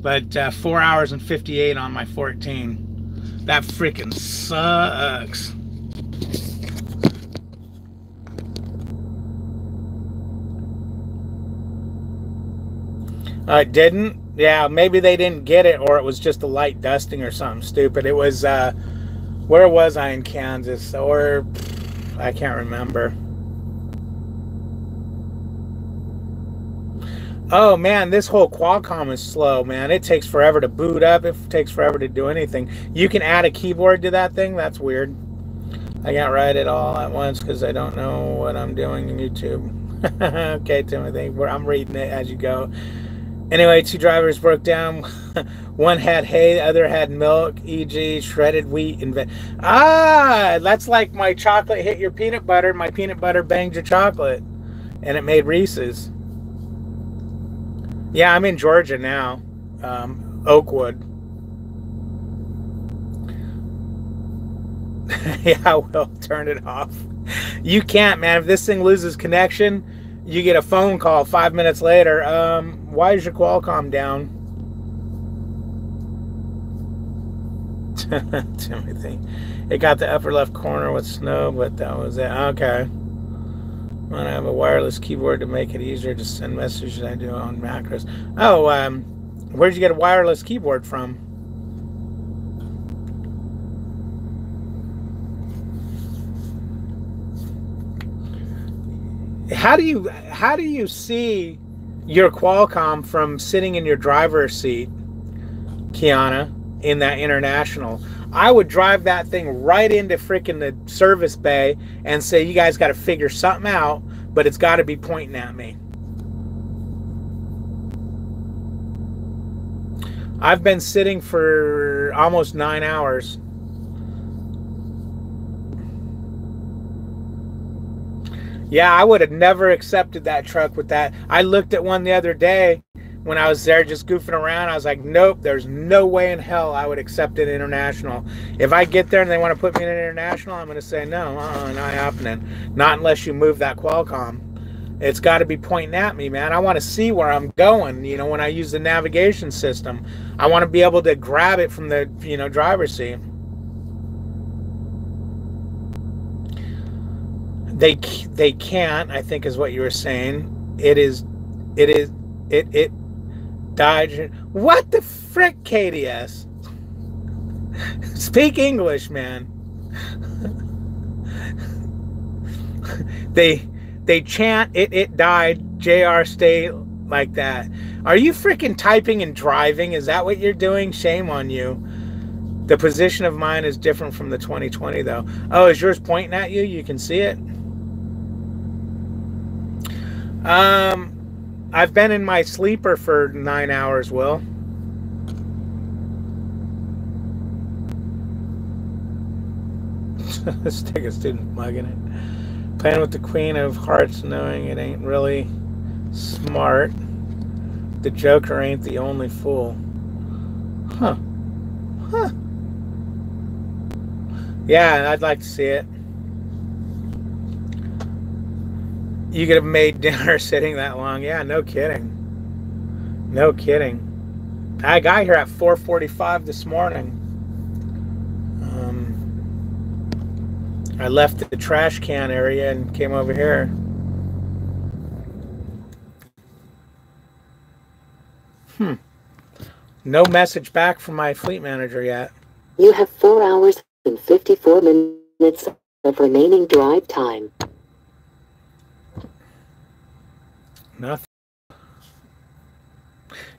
but 4 hours and 58 on my 14. That freaking sucks. It didn't? Yeah, maybe they didn't get it, or it was just a light dusting or something stupid. It was, where was I in Kansas? Or, I can't remember. Oh, man, this whole Qualcomm is slow, man. It takes forever to boot up. It takes forever to do anything. You can add a keyboard to that thing? That's weird. I can't write it all at once because I don't know what I'm doing in YouTube. Okay, Timothy, I'm reading it as you go. Anyway, 2 drivers broke down. One had hay, the other had milk, e.g. shredded wheat. That's like my chocolate hit your peanut butter. My peanut butter banged your chocolate. And it made Reese's. Yeah, I'm in Georgia now. Oakwood. Yeah, I will turn it off. You can't, man. If this thing loses connection, you get a phone call 5 minutes later. Why is your Qualcomm down? Timothy. It got the upper left corner with snow, but that was it. Okay. I want to have a wireless keyboard to make it easier to send messages I do on macros. Oh, where'd you get a wireless keyboard from? How do you see your Qualcomm from sitting in your driver's seat, Kiana, in that International? I would drive that thing right into freaking the service bay and say, you guys got to figure something out, but it's got to be pointing at me. I've been sitting for almost 9 hours. Yeah, I would have never accepted that truck with that. I looked at one the other day when I was there just goofing around. I was like, nope, there's no way in hell I would accept an International. If I get there and they want to put me in an International, I'm going to say, no, not happening. Not unless you move that Qualcomm. It's got to be pointing at me, man. I want to see where I'm going, you know, when I use the navigation system. I want to be able to grab it from the, you know, driver's seat. They can't, I think is what you were saying. It died. What the frick, KDS? Speak English, man. They chant it died, JR stay like that. Are you freaking typing and driving? Is that what you're doing? Shame on you. The position of mine is different from the 2020 though. Oh, is yours pointing at you? You can see it. I've been in my sleeper for 9 hours, Will. Stick a student mugging it. Playing with the Queen of Hearts, knowing it ain't really smart. The Joker ain't the only fool. Huh. Huh. Yeah, I'd like to see it. You could have made dinner sitting that long. Yeah, no kidding. No kidding. I got here at 4:45 this morning. I left the trash can area and came over here. No message back from my fleet manager yet. You have 4 hours and 54 minutes of remaining drive time. Nothing.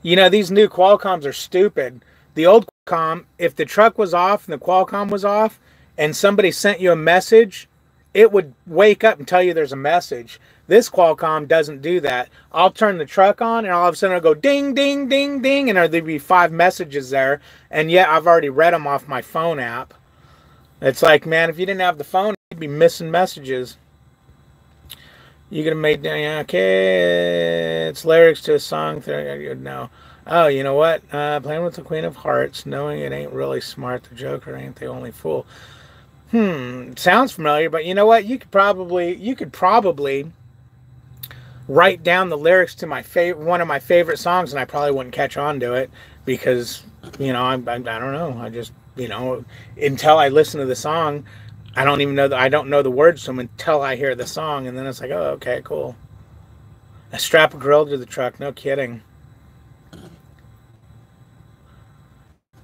You know, these new Qualcomms are stupid. The old Qualcomm, if the truck was off and the Qualcomm was off and somebody sent you a message, it would wake up and tell you there's a message. This Qualcomm doesn't do that. I'll turn the truck on and all of a sudden it'll go ding, ding, ding, ding, and there'll be 5 messages there. And yet I've already read them off my phone app. It's like, man, if you didn't have the phone, you'd be missing messages. You could have made, okay, it's lyrics to a song. No. Oh, you know what? Playing with the Queen of Hearts, knowing it ain't really smart. The Joker ain't the only fool. Sounds familiar, but you know what? You could probably write down the lyrics to one of my favorite songs, and I probably wouldn't catch on to it because, you know, I don't know. I just, you know, until I listen to the song, I don't even know I don't know the words to them until I hear the song, and then it's like, oh, okay, cool. A strap a grill to the truck, no kidding.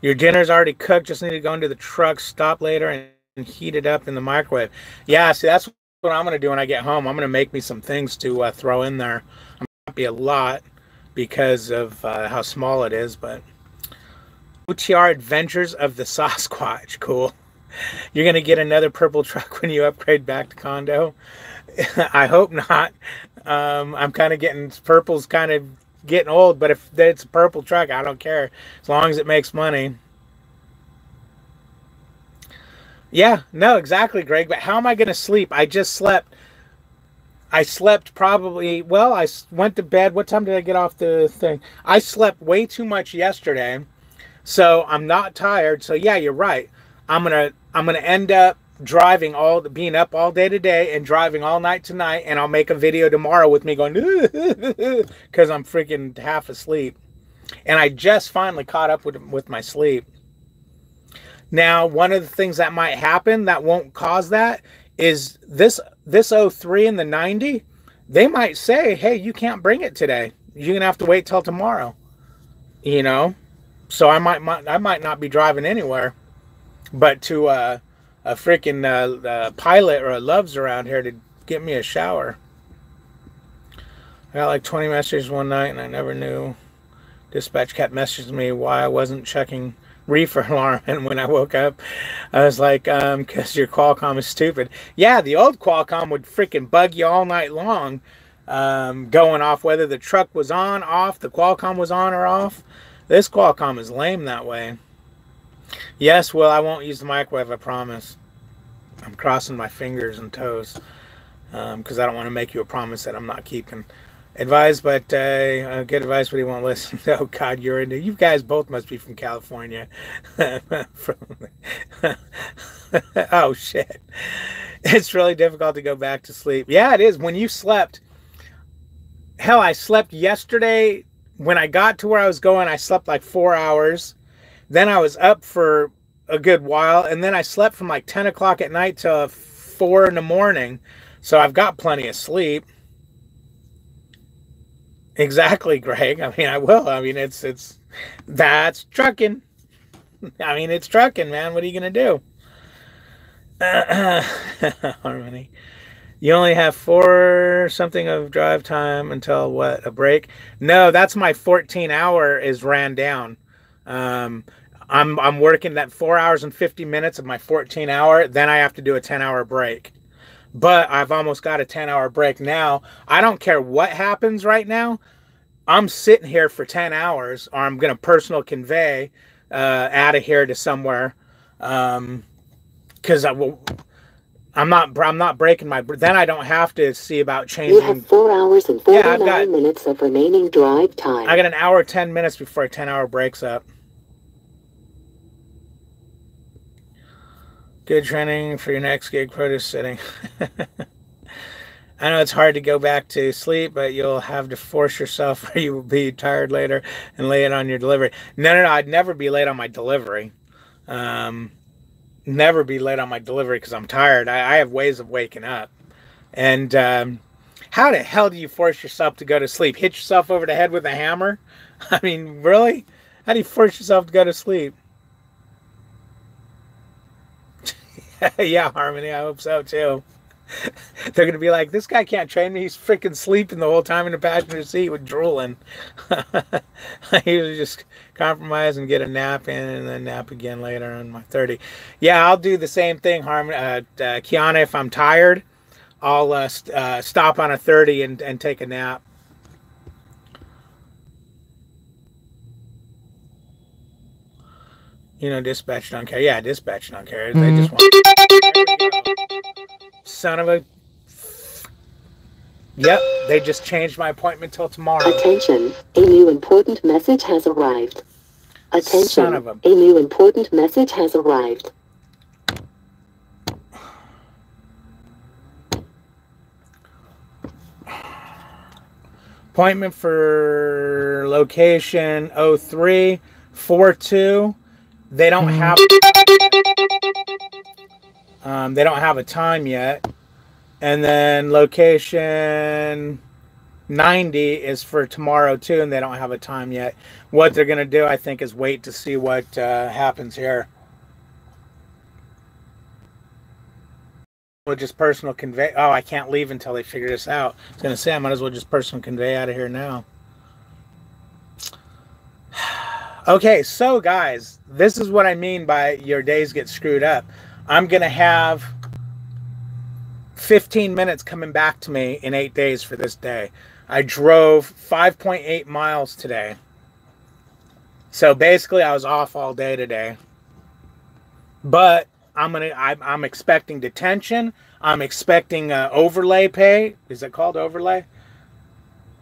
Your dinner's already cooked, just need to go into the truck, stop later, and heat it up in the microwave. Yeah, see, that's what I'm going to do when I get home. I'm going to make me some things to throw in there. It might be a lot because of how small it is, but OTR Adventures of the Sasquatch, cool. You're going to get another purple truck when you upgrade back to condo? I hope not. I'm kind of getting, purple's kind of getting old, but if it's a purple truck, I don't care. As long as it makes money. Yeah, no, exactly, Greg. But how am I going to sleep? I just slept. I slept probably, well, I went to bed. What time did I get off the thing? I slept way too much yesterday. So I'm not tired. So yeah, you're right. I'm gonna end up being up all day today and driving all night tonight, and I'll make a video tomorrow with me going because I'm freaking half asleep. And I just finally caught up with my sleep. Now, one of the things that might happen that won't cause that is this 03 and the 90, they might say, hey, you can't bring it today. You're gonna have to wait till tomorrow. You know? So I might not be driving anywhere. But to a freaking pilot or a Love's around here to get me a shower. I got like 20 messages one night and I never knew. Dispatch kept messaging me why I wasn't checking reefer alarm, and when I woke up I was like, because your Qualcomm is stupid. Yeah, the old Qualcomm would freaking bug you all night long, going off whether the truck was on, off, the Qualcomm was on or off. This Qualcomm is lame that way. Yes, well, I won't use the microwave, I promise. I'm crossing my fingers and toes because I don't want to make you a promise that I'm not keeping. Advise, but good advice, but he won't listen. Oh, God, you guys both must be from California. Oh, shit. It's really difficult to go back to sleep. Yeah, it is. When you slept, hell, I slept yesterday. When I got to where I was going, I slept like 4 hours. Then I was up for a good while, and then I slept from like 10 o'clock at night to 4 in the morning. So I've got plenty of sleep. Exactly, Greg. I mean, I will. I mean, that's trucking. I mean, it's trucking, man. What are you going to do? Harmony. You only have 4 something of drive time until what? A break? No, that's my 14-hour is ran down. I'm working that 4 hours and 50 minutes of my 14-hour. Then I have to do a 10-hour break. But I've almost got a 10-hour break now. I don't care what happens right now. I'm sitting here for 10 hours, or I'm going to personal convey out of here to somewhere. Because I'm not breaking my. Then I don't have to see about changing. You have 4 hours and 49 minutes of remaining drive time. I got an hour 10 minutes before a 10-hour breaks up. Good training for your next gig, produce sitting. I know it's hard to go back to sleep, but you'll have to force yourself or you will be tired later and lay it on your delivery. No, no, no. I'd never be late on my delivery. Um, Never be late on my delivery because I'm tired. I have ways of waking up. And how the hell do you force yourself to go to sleep? Hit yourself over the head with a hammer? I mean, really? How do you force yourself to go to sleep? Yeah, Harmony, I hope so too. They're going to be like, this guy can't train me. He's freaking sleeping the whole time in the passenger seat with drooling. I usually just compromise and get a nap in and then nap again later on my 30. Yeah, I'll do the same thing, Kiana. If I'm tired, I'll stop on a 30 and take a nap. You know, dispatch don't care. Yeah, dispatch don't care. They just want... Son of a... Yep, they just changed my appointment till tomorrow. Attention, a new important message has arrived. Attention, Son of a... a new important message has arrived. Appointment for location 0342. They don't have a time yet. And then location 90 is for tomorrow too, and they don't have a time yet. What they're going to do, I think, is wait to see what happens here. We'll just personal convey. Oh, I can't leave until they figure this out. I was going to say I might as well just personal convey out of here now. Okay, so guys, this is what I mean by your days get screwed up. I'm going to have 15 minutes coming back to me in 8 days for this day. I drove 5.8 miles today. So basically I was off all day today. But I'm expecting detention. I'm expecting overlay pay. Is it called overlay?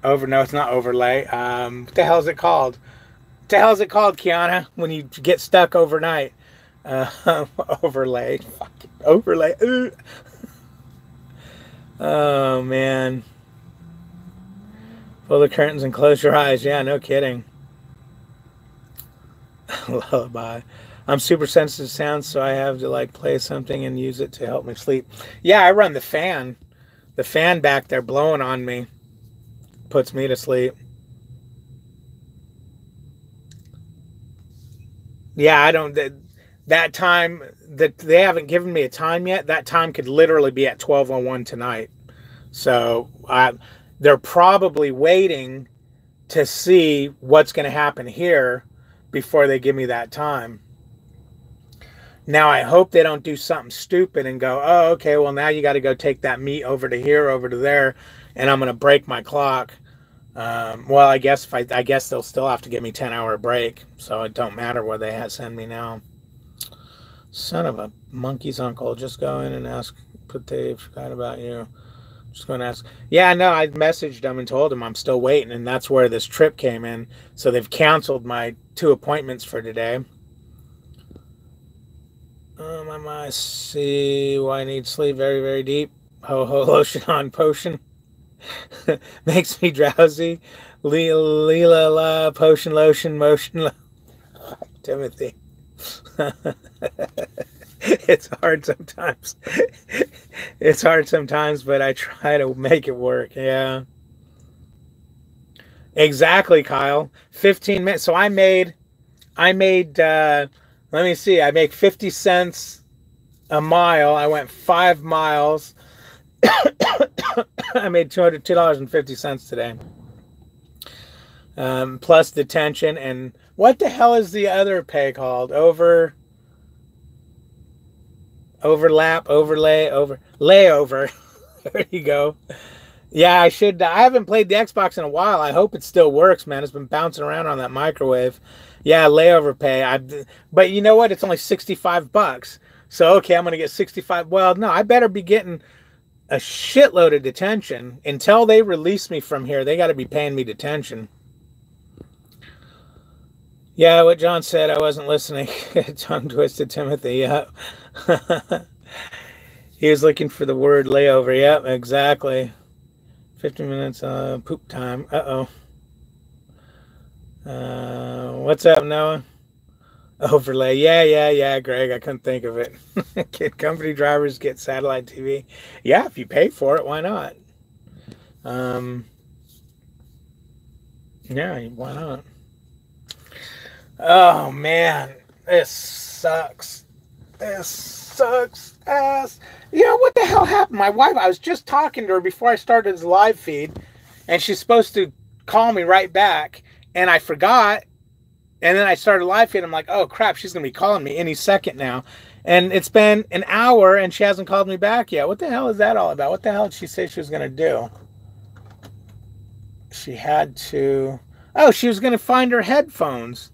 No, it's not overlay. What the hell is it called? What the hell is it called, Kiana, when you get stuck overnight? Overlay. Fucking overlay. Oh, man. Pull the curtains and close your eyes. Yeah, no kidding. Lullaby. I'm super sensitive to sound, so I have to like play something and use it to help me sleep. Yeah, I run the fan. The fan back there blowing on me puts me to sleep. Yeah, I don't... That time, that they haven't given me a time yet. That time could literally be at 12:01 tonight. So they're probably waiting to see what's going to happen here before they give me that time. Now, I hope they don't do something stupid and go, oh, okay, well, now you got to go take that meat over to here, over to there, and I'm going to break my clock. Well, I guess they'll still have to give me 10-hour break, so it don't matter where they send me now. Son of a monkey's uncle. Just go in and ask, but they forgot about you. Just going to ask. Yeah, no, I messaged them and told them I'm still waiting, and that's where this trip came in. So they've canceled my 2 appointments for today. I must see why I need sleep very, very deep. Ho ho lotion on potion. Makes me drowsy. Leela la potion lotion motion. Timothy. It's hard sometimes. It's hard sometimes, but I try to make it work. Yeah. Exactly, Kyle. 15 minutes. So I made let me see. I make 50 cents a mile. I went 5 miles. I made $202.50 today. Plus detention and what the hell is the other pay called? Overlap, overlay, layover. There you go. Yeah, I haven't played the Xbox in a while. I hope it still works, man. It's been bouncing around on that microwave. Yeah, layover pay. But you know what? It's only $65. So, okay, I'm going to get 65. Well, no, I better be getting a shitload of detention. Until they release me from here, they got to be paying me detention. Yeah, what John said, I wasn't listening. Tongue twisted Timothy, yeah. He was looking for the word layover. Yep, exactly. 50 minutes poop time. What's up, Noah? Overlay. Yeah, Greg. I couldn't think of it. Kid company drivers get satellite TV. Yeah, if you pay for it, why not? Yeah, why not? Oh man, this sucks. This sucks ass. You know what the hell happened? My wife, I was just talking to her before I started this live feed, and she's supposed to call me right back, and I forgot. And then I started live feed. I'm like, oh crap, she's gonna be calling me any second now. And it's been an hour and she hasn't called me back yet. What the hell is that all about? What the hell did she say she was gonna do? She had to. Oh, she was gonna find her headphones.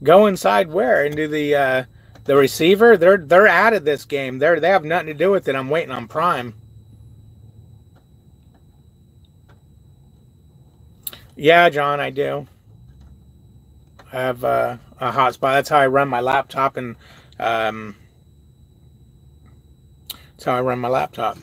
Go inside where? Into the receiver? They're out of this game. They have nothing to do with it. I'm waiting on Prime. Yeah, John, I do. I have a hotspot. That's how I run my laptop, and that's how I run my laptop.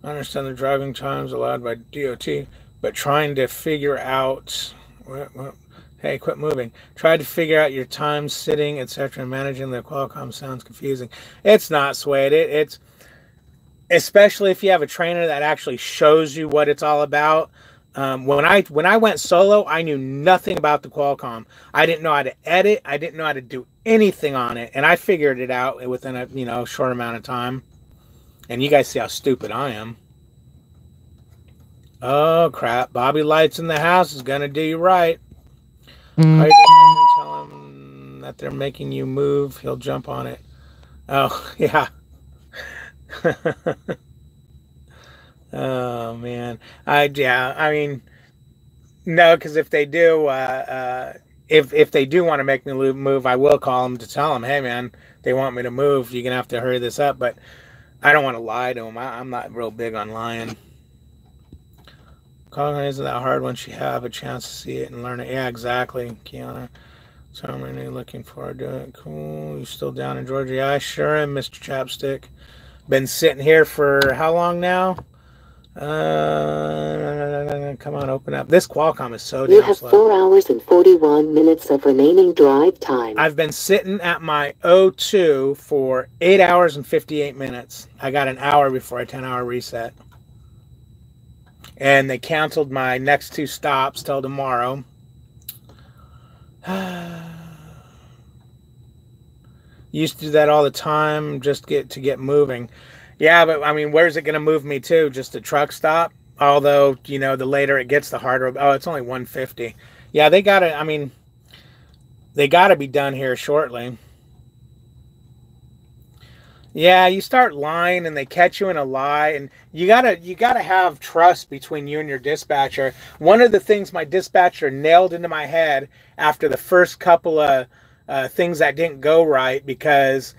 I understand the driving times allowed by DOT, but trying to figure out hey, quit moving. Try to figure out your time sitting, etc. Managing the Qualcomm sounds confusing. It's not, Suede. It's especially if you have a trainer that actually shows you what it's all about. When I went solo, I knew nothing about the Qualcomm. I didn't know how to edit. I didn't know how to do anything on it, and I figured it out within a short amount of time. And you guys see how stupid I am. Oh crap! Bobby Lights in the house is gonna do you right. Tell him that they're making you move. He'll jump on it. Oh yeah. Oh man. I mean, no, because if they do, if they do want to make me move, I will call them to tell them, hey man, they want me to move. You're gonna have to hurry this up. But I don't want to lie to them. I'm not real big on lying. Calling isn't that hard once you have a chance to see it and learn it. Yeah, exactly, Kiana. So I'm really looking forward to it. Cool. You still down in Georgia? Yeah, I sure am, Mr. Chapstick. Been sitting here for how long now? Come on, open up. This Qualcomm is so damn slow. You have 4 hours and 41 minutes of remaining drive time. I've been sitting at my O2 for 8 hours and 58 minutes. I got an hour before a 10-hour reset. And they canceled my next 2 stops till tomorrow. Used to do that all the time just to get moving. Yeah, but I mean, where's it going to move me to? Just a truck stop? Although, the later it gets, the harder. Oh, it's only 150. Yeah, they got to be done here shortly. Yeah, you start lying and they catch you in a lie, and you gotta have trust between you and your dispatcher. One of the things my dispatcher nailed into my head after the first couple of things that didn't go right, because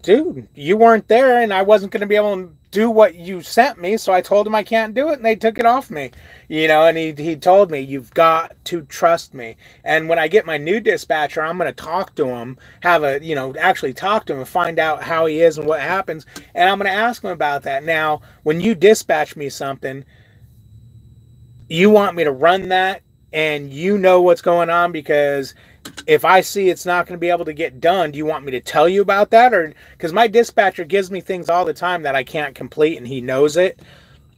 dude, you weren't there and I wasn't going to be able to do what you sent me, so I told him I can't do it, and they took it off me. And he told me, you've got to trust me. And when I get my new dispatcher, I'm going to talk to him, actually talk to him and find out how he is and what happens, and I'm going to ask him about that. Now, when you dispatch me something, you want me to run that, and you know what's going on, because if I see it's not going to be able to get done, do you want me to tell you about that? Or because my dispatcher gives me things all the time that I can't complete, and he knows it.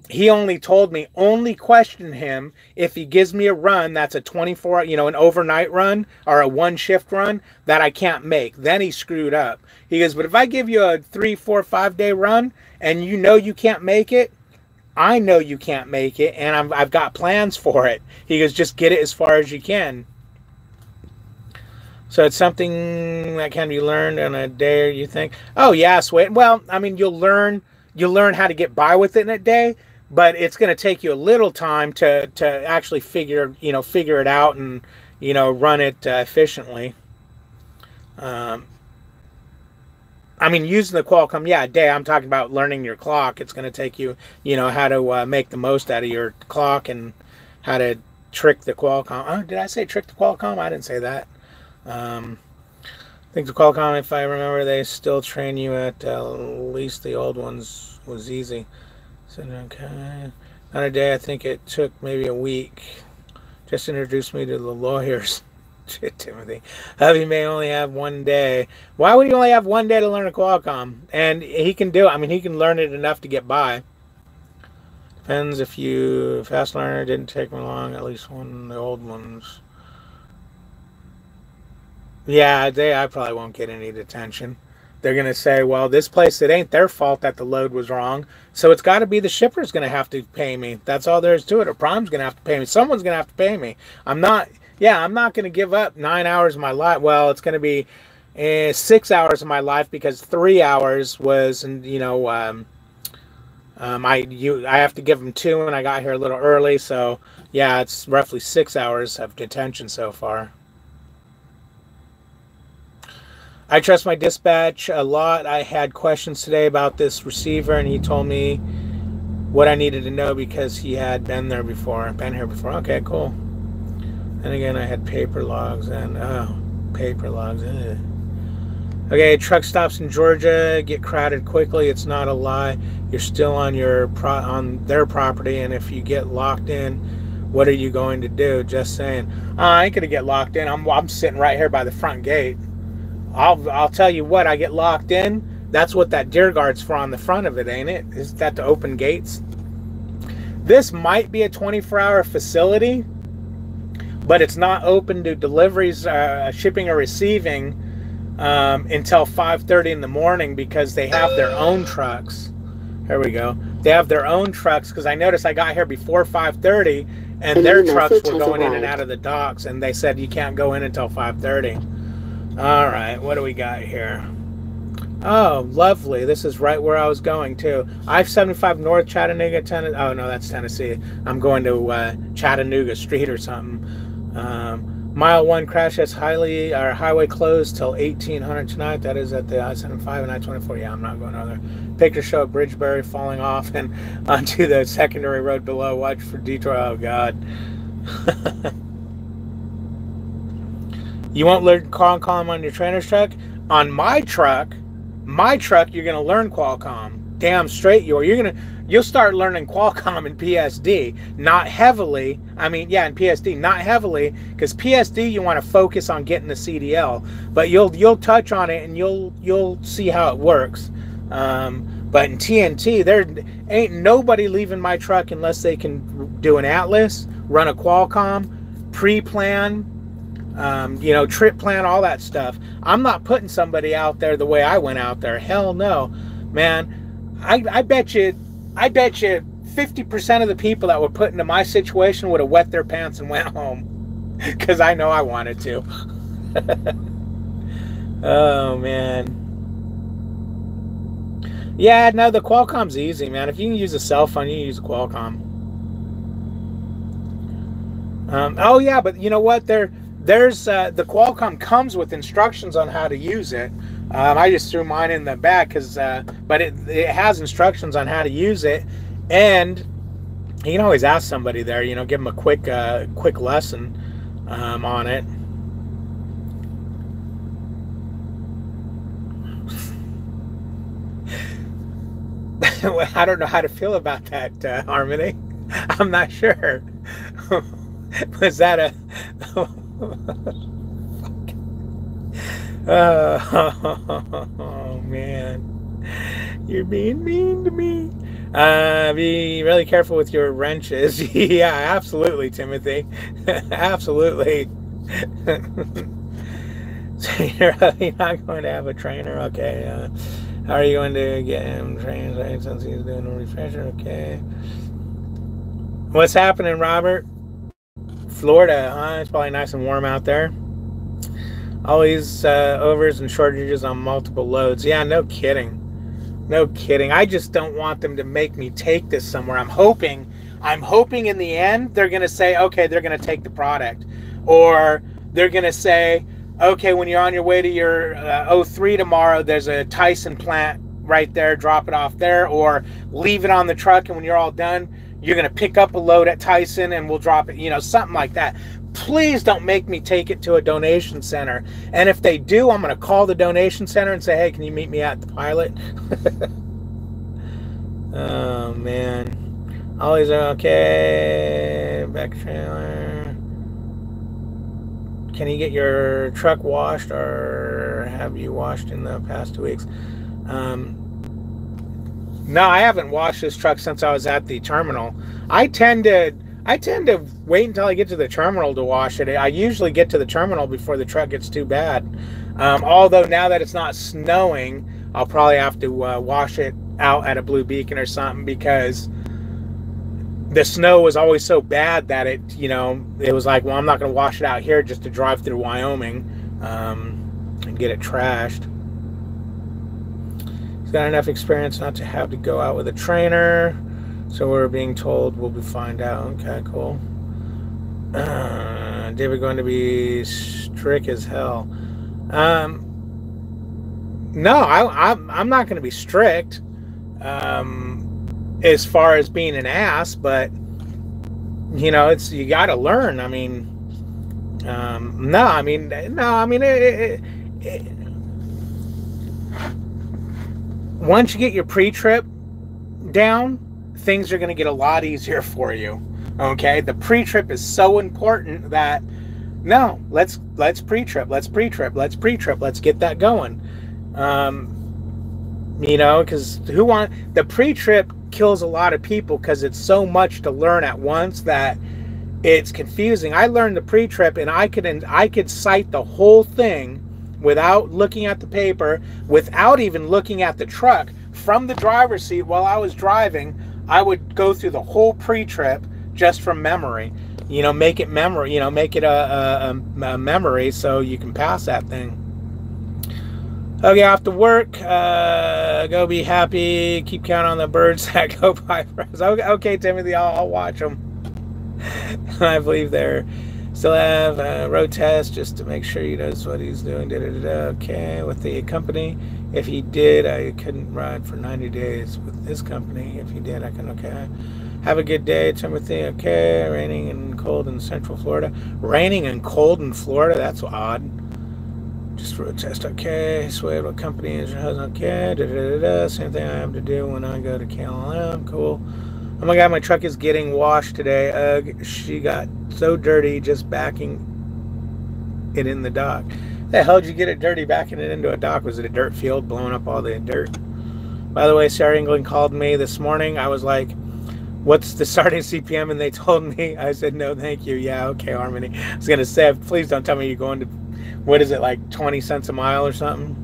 He only told me, only question him if he gives me a run that's a 24, an overnight run or a 1-shift run that I can't make. Then he screwed up. He goes, but if I give you a 3, 4, 5-day run and you can't make it, I know you can't make it, and I've got plans for it. He goes, just get it as far as you can. So it's something that can be learned in a day, you think? Oh, yeah, sweet. Well, I mean, you'll learn how to get by with it in a day, but it's going to take you a little time to actually figure it out and, run it efficiently. I mean, using the Qualcomm, yeah, a day. I'm talking about learning your clock. It's going to take you, you know, how to make the most out of your clock and how to trick the Qualcomm. Oh, did I say trick the Qualcomm? I didn't say that. I think the Qualcomm, if I remember, they still train you at least the old ones was easy. So, okay. Not a day. I think it took maybe a week. Just introduced me to the lawyers. Shit, Timothy. Hubby may only have 1 day. Why would he only have 1 day to learn a Qualcomm? And he can do it. I mean, he can learn it enough to get by. Depends if you fast learner. Didn't take me long. At least one of the old ones. Yeah, I probably won't get any detention. They're going to say, well, this place, it ain't their fault that the load was wrong. So it's got to be the shipper's going to have to pay me. That's all there is to it. Or Prime's going to have to pay me. Someone's going to have to pay me. I'm not going to give up 9 hours of my life. Well, it's going to be 6 hours of my life because 3 hours was, you know, I have to give them 2 and I got here a little early. So, yeah, it's roughly 6 hours of detention so far. I trust my dispatch a lot. I had questions today about this receiver, and he told me what I needed to know because he had been here before. Okay, cool. And again, I had paper logs and paper logs. Ugh. Okay, truck stops in Georgia get crowded quickly. It's not a lie. You're still on on their property, and if you get locked in, what are you going to do? Just saying. I ain't gonna get locked in. I'm sitting right here by the front gate. I'll tell you what, I get locked in. That's what that deer guard's for on the front of it, ain't it? Is that to open gates? This might be a 24-hour facility, but it's not open to deliveries, shipping or receiving until 5:30 in the morning because they have their own trucks. Here we go. They have their own trucks because I noticed I got here before 5:30 and their trucks were going in and out of the docks, and they said you can't go in until 5:30. All right, what do we got here? Oh, lovely. This is right where I was going, too. I-75 North Chattanooga, Tennessee. Oh, no, that's Tennessee. I'm going to Chattanooga Street or something. Mile 1 crash has highway closed till 1800 tonight. That is at the I-75 and I-24. Yeah, I'm not going over there. Pictures show Bridgebury falling off and onto the secondary road below. Watch for Detroit. Oh, God. You won't learn Qualcomm on your trainer's truck? On my truck, you're going to learn Qualcomm. Damn straight you are. You'll start learning Qualcomm in PSD. Not heavily. I mean, yeah, in PSD, not heavily, because PSD you want to focus on getting the CDL. But you'll touch on it and you'll see how it works. But in TNT, there ain't nobody leaving my truck unless they can do an Atlas, run a Qualcomm, pre-plan, you know, trip plan, all that stuff. I'm not putting somebody out there the way I went out there. Hell no, man. I bet you 50% of the people that were put into my situation would have wet their pants and went home because I know I wanted to. Oh man. Yeah, no, the Qualcomm's easy, man. If you can use a cell phone, you can use a Qualcomm. Oh yeah, but you know what? There's the Qualcomm comes with instructions on how to use it. I just threw mine in the back but it has instructions on how to use it, and you can always ask somebody there. You know, give them a quick lesson on it. I don't know how to feel about that, Harmony. I'm not sure. Was that a... Oh, man. You're being mean to me. Be really careful with your wrenches. Yeah, absolutely, Timothy. Absolutely. So you're really not going to have a trainer? Okay. How are you going to get him trained since he's doing a refresher? Okay. What's happening, Robert? Florida, huh? It's probably nice and warm out there. All these overs and shortages on multiple loads. Yeah, no kidding. No kidding. I just don't want them to make me take this somewhere. I'm hoping in the end they're going to say, okay, they're going to take the product. Or they're going to say, okay, when you're on your way to your O3 tomorrow, there's a Tyson plant right there, drop it off there, or leave it on the truck, and when you're all done, you're going to pick up a load at Tyson and we'll drop it, you know, something like that. Please don't make me take it to a donation center. And if they do, I'm going to call the donation center and say, hey, can you meet me at the Pilot? Oh, man. Always okay. Back trailer. Can you get your truck washed, or have you washed in the past 2 weeks? No, I haven't washed this truck since I was at the terminal. I tend to wait until I get to the terminal to wash it. I usually get to the terminal before the truck gets too bad. Although now that it's not snowing, I'll probably have to wash it out at a Blue Beacon or something, because the snow was always so bad that it, you know, it was like, well, I'm not going to wash it out here just to drive through Wyoming and get it trashed. He's got enough experience not to have to go out with a trainer, so we're being told we'll find out. Okay, cool. David going to be strict as hell. No, I'm not going to be strict as far as being an ass, but you know, you got to learn. I mean, once you get your pre-trip down, things are going to get a lot easier for you. Okay, the pre-trip is so important that no, let's pre-trip, let's get that going. You know, because the pre-trip kills a lot of people because it's so much to learn at once that it's confusing. I learned the pre-trip and I could cite the whole thing without looking at the paper, without even looking at the truck. From the driver's seat while I was driving, I would go through the whole pre-trip just from memory. You know, make it memory. You know, make it a memory so you can pass that thing. Okay, off to work. Go be happy. Keep count on the birds that go by for us. Okay, Timothy, I'll watch them. I believe they're still have a road test just to make sure he knows what he's doing. Okay, with the company. If he did, I couldn't ride for 90 days with this company. If he did, I can. Okay. Have a good day, Timothy. Okay. Raining and cold in Central Florida. Raining and cold in Florida? That's odd. Just road test. Okay. Sway, what company is your husband? Okay. Same thing I have to do when I go to KLM. Cool. Oh my God, my truck is getting washed today. Ugh, she got so dirty just backing it in the dock. The hell did you get it dirty backing it into a dock? Was it a dirt field blowing up all the dirt? By the way, Sarah England called me this morning. I was like, what's the starting CPM? And they told me. I said, no, thank you. Yeah, okay, Harmony. I was going to say, please don't tell me you're going to, what is it, like 20 cents a mile or something?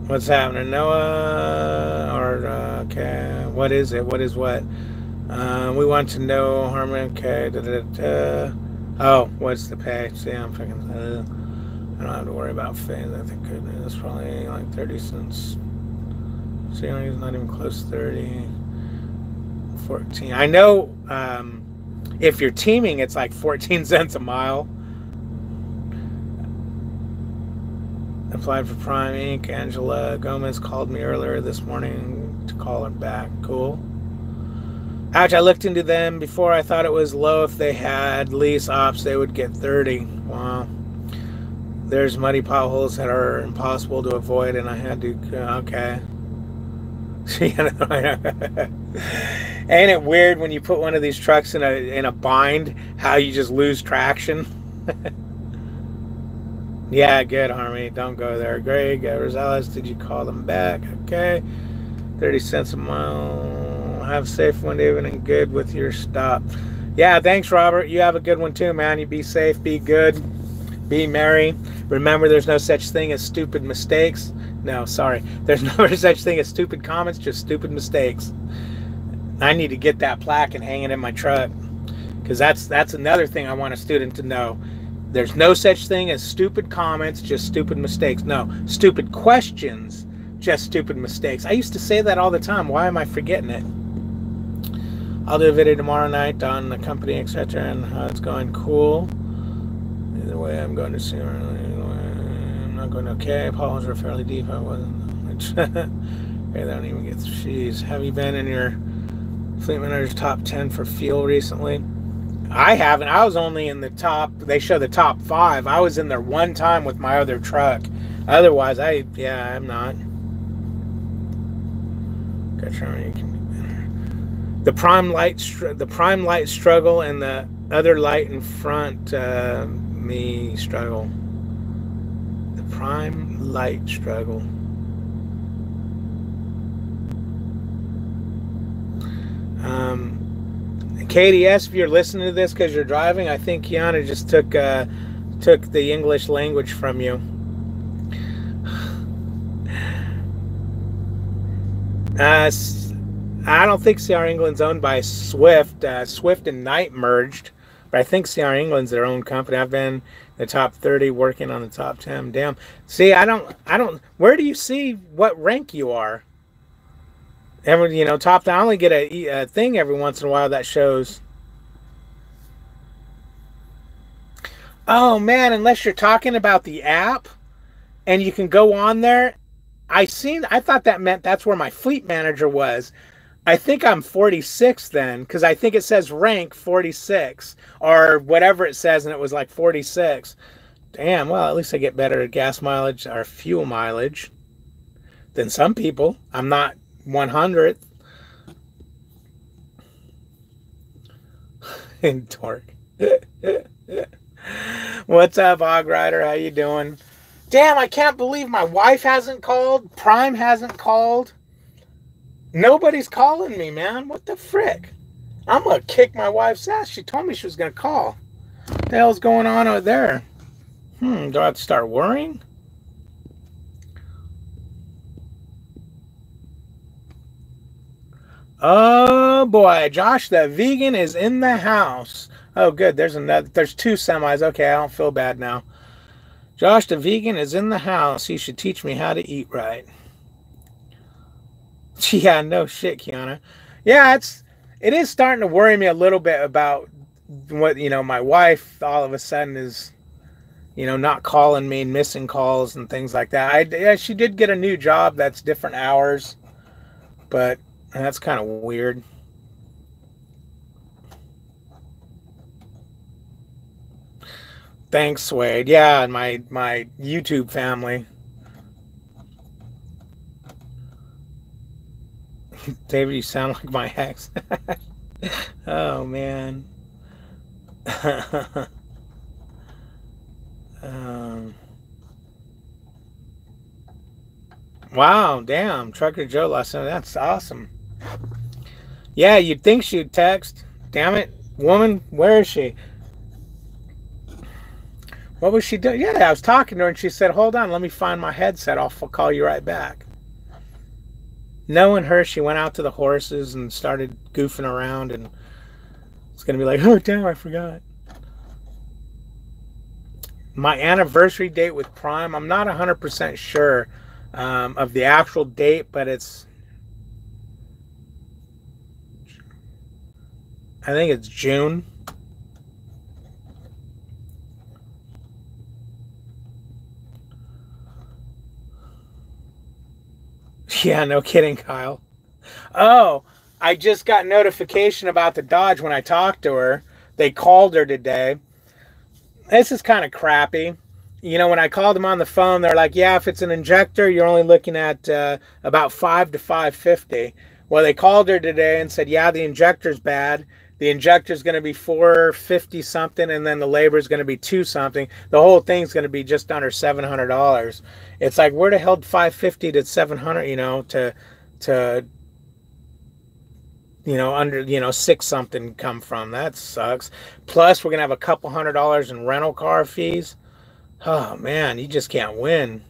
What's happening, Noah? Or, okay, what is it? What is what? We want to know, Harmon, okay, oh, what's the pay? See, I'm fucking, I don't have to worry about fees. I think it's probably like 30 cents. See, it's not even close to 30. 14. I know if you're teaming, it's like 14 cents a mile. Applied for Prime Inc. Angela Gomez called me earlier this morning to call her back. Cool. Actually, I looked into them before. I thought it was low. If they had lease ops, they would get 30. Wow. There's muddy potholes that are impossible to avoid, and I had to, okay. Ain't it weird when you put one of these trucks in a bind, how you just lose traction? Yeah, good, Harmony. Don't go there. Greg Rosales, did you call them back? Okay. 30 cents a mile. Have a safe one, David, and good with your stop. Yeah, thanks, Robert. You have a good one too, man. You be safe, be good, be merry. Remember, there's no such thing as stupid mistakes. No, sorry. There's no such thing as stupid comments, just stupid mistakes. I need to get that plaque and hang it in my truck, because that's another thing I want a student to know. There's no such thing as stupid comments, just stupid mistakes. No, stupid questions, just stupid mistakes. I used to say that all the time. Why am I forgetting it? I'll do a video tomorrow night on the company, etc., and how it's going. Cool. Either way, I'm going to see. I'm not going okay. Polls are fairly deep. I wasn't. They don't even get. Jeez. Have you been in your Fleet Manager's top 10 for fuel recently? I haven't. I was only in the top. They show the top 5. I was in there one time with my other truck. Otherwise, I'm not. The prime light struggle, and the other light in front me struggle. The prime light struggle. KDS, if you're listening to this because you're driving, I think Kiana just took the English language from you. I don't think CR England's owned by Swift. Swift and Knight merged, but I think CR England's their own company. I've been in the top 30, working on the top 10. Damn. See, I don't. Where do you see what rank you are? Top. I only get a thing every once in a while that shows. Oh man, unless you're talking about the app, and you can go on there. I thought that meant that's where my fleet manager was. I think I'm 46 then, because I think it says rank 46 or whatever it says, and it was like 46. Damn, well, at least I get better gas mileage or fuel mileage than some people. I'm not 100th. In torque. What's up, Hog Rider? How you doing? Damn, I can't believe my wife hasn't called. Prime hasn't called. Nobody's calling me, man. What the frick? I'm going to kick my wife's ass. She told me she was going to call. What the hell's going on over there? Do I have to start worrying? Oh, boy. Josh, the vegan is in the house. Oh, good. There's 2 semis. Okay, I don't feel bad now. Josh, the vegan is in the house. He should teach me how to eat right. Yeah, no shit, Kiana. Yeah, it is starting to worry me a little bit about what, my wife all of a sudden is, not calling me, missing calls and things like that. She did get a new job that's different hours, but that's kind of weird. Thanks, Wade. Yeah, and my YouTube family. David, you sound like my ex. Oh, man. Wow, damn. Trucker Joe last night. That's awesome. Yeah, you'd think she'd text. Damn it. Woman, where is she? What was she doing? Yeah, I was talking to her and she said, hold on, let me find my headset. I'll call you right back. Knowing her, she went out to the horses and started goofing around, and it's going to be like, oh, damn, I forgot. My anniversary date with Prime, I'm not 100% sure of the actual date, but I think it's June. Yeah, no kidding, Kyle. Oh, I just got notification about the Dodge when I talked to her. They called her today. This is kind of crappy. When I called them on the phone, they're like, yeah, if it's an injector, you're only looking at about $5 to $550. Well, they called her today and said, yeah, the injector's bad. The injector's going to be $450 something, and then the labor is going to be $2 something. The whole thing's going to be just under $700. It's like, where the hell did $550 to $700, under, 6 something come from? That sucks. Plus, we're going to have a couple $100 in rental car fees. Oh, man, you just can't win.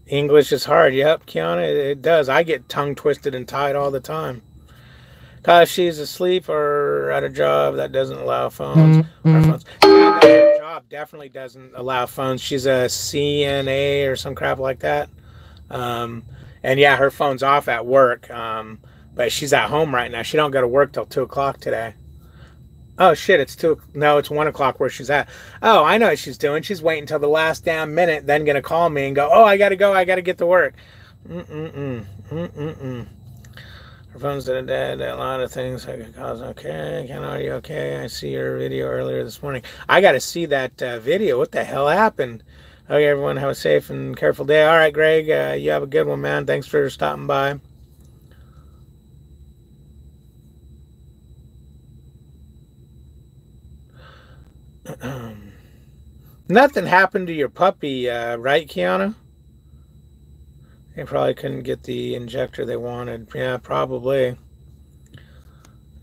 English is hard. Yep, Kiana, it does. I get tongue twisted and tied all the time. Because she's asleep or at a job that doesn't allow phones. Phones. Yeah, her job definitely doesn't allow phones. She's a CNA or some crap like that. And yeah, her phone's off at work, but she's at home right now. She don't go to work till 2 o'clock today. Oh shit, it's 2. No, it's 1 o'clock where she's at. Oh, I know what she's doing. She's waiting till the last damn minute, then gonna call me and go, oh, I gotta go. I gotta get to work. Her phone's dead. A lot of things I could cause. Okay, Ken, are you okay? I see your video earlier this morning. I got to see that video. What the hell happened? Okay, everyone, have a safe and careful day. All right, Greg, you have a good one, man. Thanks for stopping by. Nothing happened to your puppy, right, Kiana? They probably couldn't get the injector they wanted. Yeah, probably.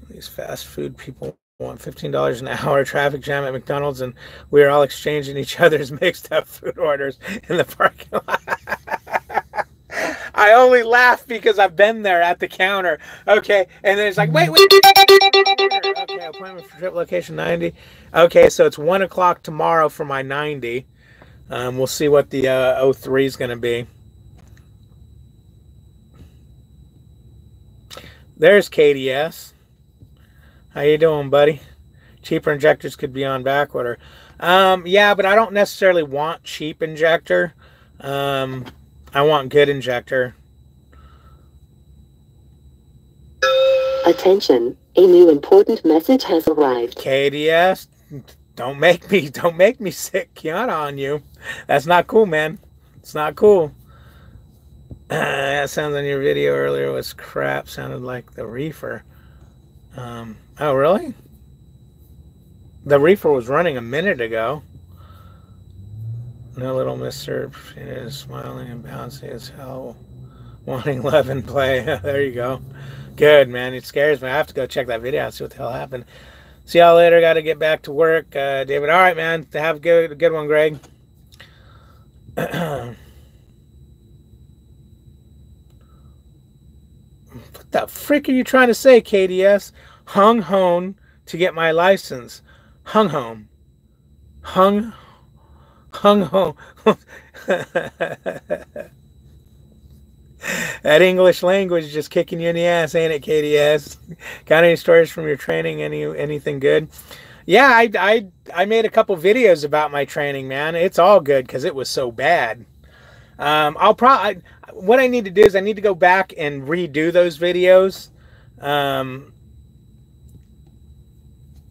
These fast food people want $15 an hour, traffic jam at McDonald's, and we're all exchanging each other's mixed up food orders in the parking lot. I only laugh because I've been there at the counter. Okay, and then it's like, wait. Okay, appointment for trip location 90. Okay, so it's 1 o'clock tomorrow for my 90. We'll see what the 03 is going to be. There's KDS. How you doing, buddy? Cheaper injectors could be on back order. Yeah, but I don't necessarily want cheap injector. I want good injector. Attention, a new important message has arrived. KDS, don't make me sick Kiana on you. That's not cool, man. It's not cool. That sounds on your video earlier was crap. Sounded like the reefer. Oh, really? The reefer was running a minute ago. No, little Mr. is smiling and bouncy as hell, wanting love and play. There you go. Good, man. It scares me. I have to go check that video out, see what the hell happened. See y'all later. Got to get back to work, David. All right, man. Have a good one, Greg. What the frick are you trying to say, KDS? Hung home to get my license. Hung home. Hung home. That English language is just kicking you in the ass, ain't it, KDS? Got any stories from your training? Anything good? Yeah, I made a couple videos about my training, man. It's all good because it was so bad. What I need to do is I need to go back and redo those videos.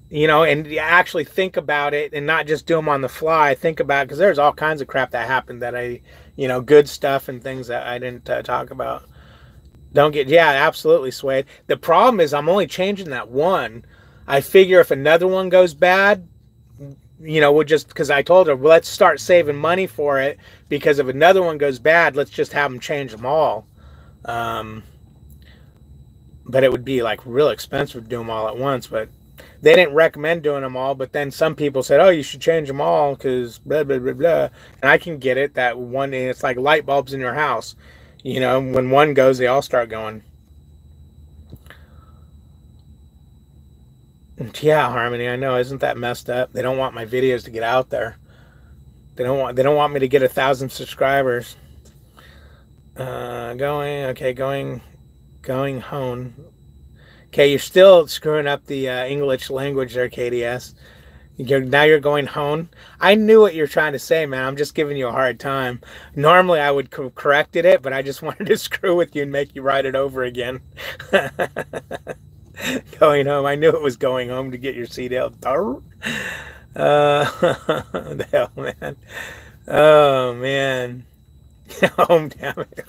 You know, and actually think about it and not just do them on the fly. Think about it because there's all kinds of crap that happened that good stuff and things that I didn't talk about. Yeah, absolutely, Swade. The problem is I'm only changing that one. I figure if another one goes bad, we'll just, because I told her, well, let's start saving money for it because if another one goes bad, let's just have them change them all. But it would be like real expensive to do them all at once, but they didn't recommend doing them all, but then some people said, oh, you should change them all because blah, blah, blah, blah. And I can get it that one, it's like light bulbs in your house. When one goes, they all start going. Yeah, Harmony, I know. Isn't that messed up? They don't want my videos to get out there. They don't want me to get 1,000 subscribers. Going home. Okay, you're still screwing up the English language there, KDS. Now you're going home. I knew what you're trying to say, man. I'm just giving you a hard time. Normally, I would corrected it, but I just wanted to screw with you and make you write it over again. Going home. I knew it was going home to get your CDL. The hell, man. Oh, man. Home, damn it.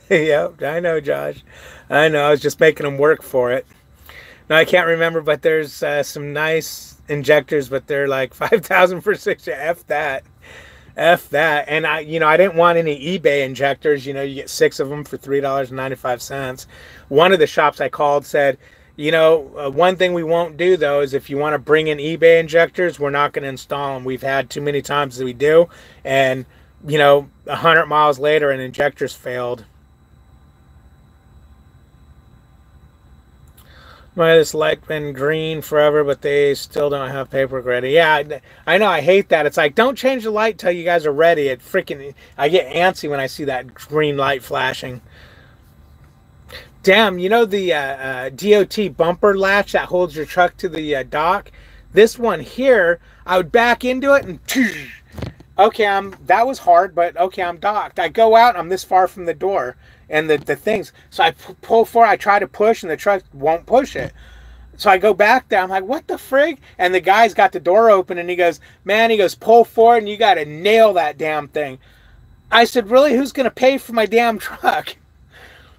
Yep, I know, Josh. I know. I was just making them work for it. Now, I can't remember, but there's some nice injectors, but they're like 5,000 for 6. F that. F that. And I didn't want any eBay injectors. You get 6 of them for $3.95. One of the shops I called said, one thing we won't do, though, is if you want to bring in eBay injectors, we're not going to install them. We've had too many times that we do. And, 100 miles later, an injector's failed. My this light been green forever, but they still don't have paperwork ready. Yeah, I know. I hate that. It's like, don't change the light till you guys are ready. It freaking, I get antsy when I see that green light flashing. Damn, you know the DOT bumper latch that holds your truck to the dock? This one here, I would back into it and okay, that was hard, but okay, I'm docked. I go out, I'm this far from the door and the things. So I pull forward, I try to push and the truck won't push it. So I go back there, I'm like, what the frig? And the guy's got the door open and he goes, man, he goes, pull forward and you got to nail that damn thing. I said, really? Who's going to pay for my damn truck?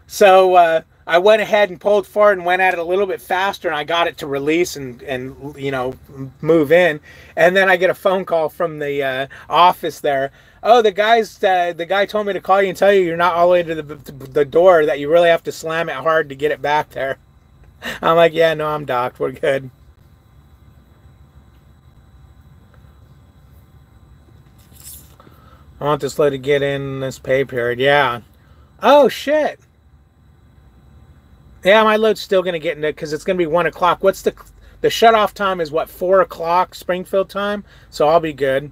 So I went ahead and pulled forward and went at it a little bit faster, and I got it to release and you know, move in. And then I get a phone call from the office there. Oh, the guy told me to call you and tell you you're not all the way to the door, that you really have to slam it hard to get it back there. I'm like, yeah, no, I'm docked. We're good. I want this load to get in this pay period. Yeah. Oh, shit. Yeah, my load's still going to get into it because it's going to be 1 o'clock. What's the shutoff time is what, 4 o'clock Springfield time? So I'll be good.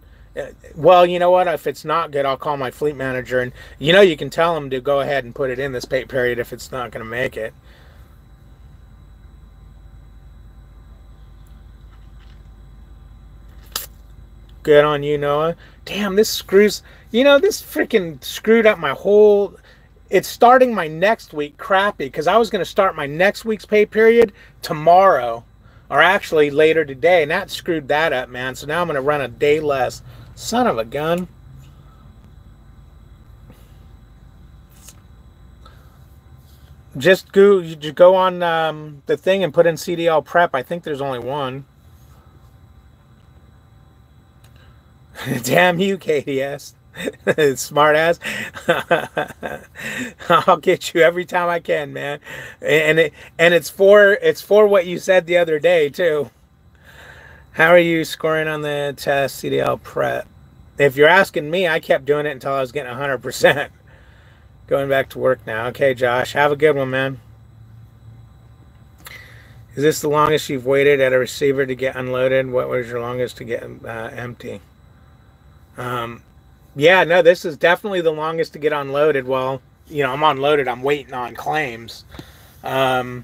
Well, you know what? If it's not good, I'll call my fleet manager. And, you know, you can tell him to go ahead and put it in this pay period if it's not going to make it. Good on you, Noah. Damn, this screws... You know, this freaking screwed up my whole... It's starting my next week crappy because I was going to start my next week's pay period tomorrow, or actually later today, and that screwed that up, man. So now I'm going to run a day less. Son of a gun. Just go on the thing and put in CDL prep. I think there's only one. Damn you, KDS. Smart ass. I'll get you every time I can, man. And it's for what you said the other day too. How are you scoring on the test CDL prep? If you're asking me, I kept doing it until I was getting 100%. Going back to work now. Okay, Josh, have a good one, man. Is this the longest you've waited at a receiver to get unloaded? What was your longest to get empty? Yeah, no, this is definitely the longest to get unloaded. Well, you know, I'm unloaded. I'm waiting on claims. The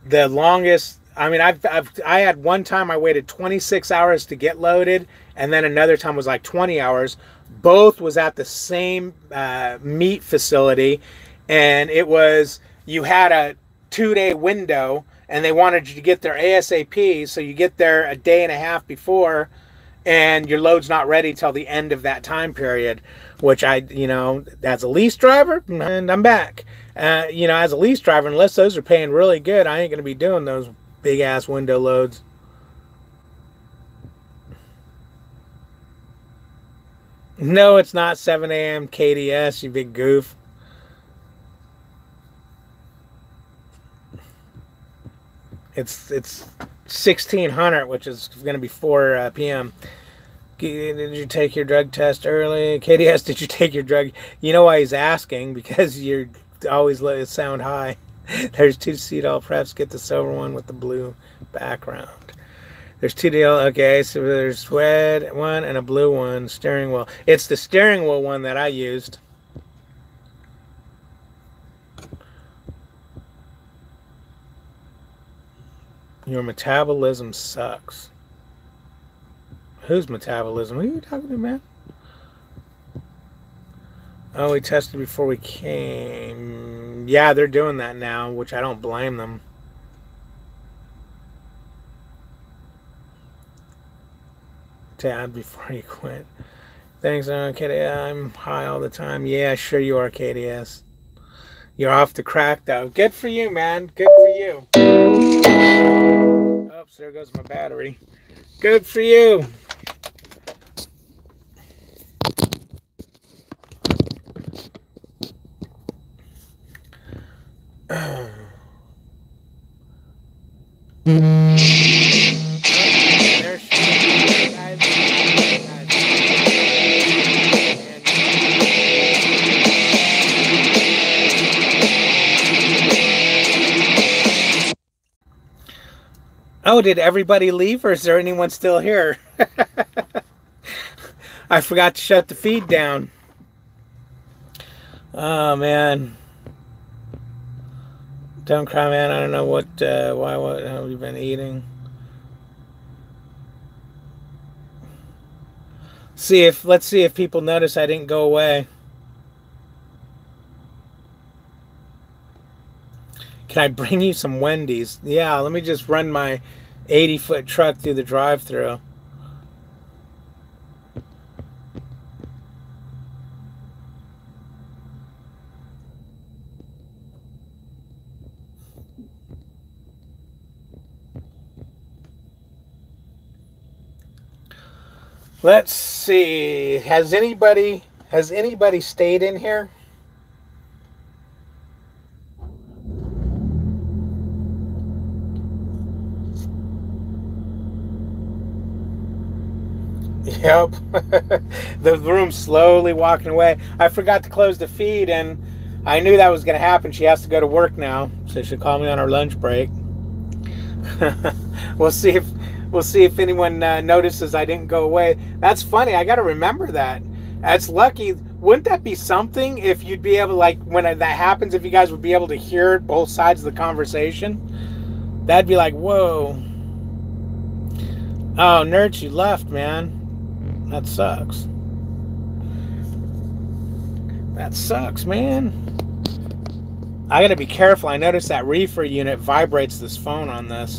longest, I mean, I had one time I waited 26 hours to get loaded, and then another time was like 20 hours. Both was at the same meat facility, and it was, you had a 2-day window, and they wanted you to get there ASAP, so you get there a day and a half before, and your load's not ready till the end of that time period, which you know, as a lease driver, and I'm back. You know, as a lease driver, unless those are paying really good, I ain't going to be doing those big-ass window loads. No, it's not 7 a.m. KDS, you big goof. It's 1600, which is going to be 4 p.m. Did you take your drug test early? KDS, did you take your drug? You know why he's asking, because you're always let it sound high. There's 2 CDL preps. Get the silver one with the blue background. There's 2 deal. Okay, so there's red one and a blue one. Steering wheel. It's the steering wheel one that I used. Your metabolism sucks. Whose metabolism? Who are you talking to, man? Oh, we tested before we came. Yeah, they're doing that now, which I don't blame them. Tab before you quit. Thanks, KDS. I'm high all the time. Yeah, sure you are, KDS. You're off the crack, though. Good for you, man. Good for you. Oops, there goes my battery. Good for you. Oh, did everybody leave, or is there anyone still here? I forgot to shut the feed down. Oh man, don't cry, man. I don't know what what have you been eating. Let's see if people notice I didn't go away. Can I bring you some Wendy's? Yeah, let me just run my 80-foot truck through the drive-through. Let's see. Has anybody stayed in here? Yep. The room's slowly walking away. I forgot to close the feed, and I knew that was going to happen. She has to go to work now, so she'll call me on her lunch break. we'll see if we'll see if anyone notices I didn't go away. That's funny. I got to remember that. That's lucky. Wouldn't that be something if you'd be able to, like, when that happens, if you guys would be able to hear both sides of the conversation? That'd be like, whoa. Oh, Nerd, you left, man. That sucks. That sucks, man. I gotta be careful. I noticed that reefer unit vibrates this phone on this.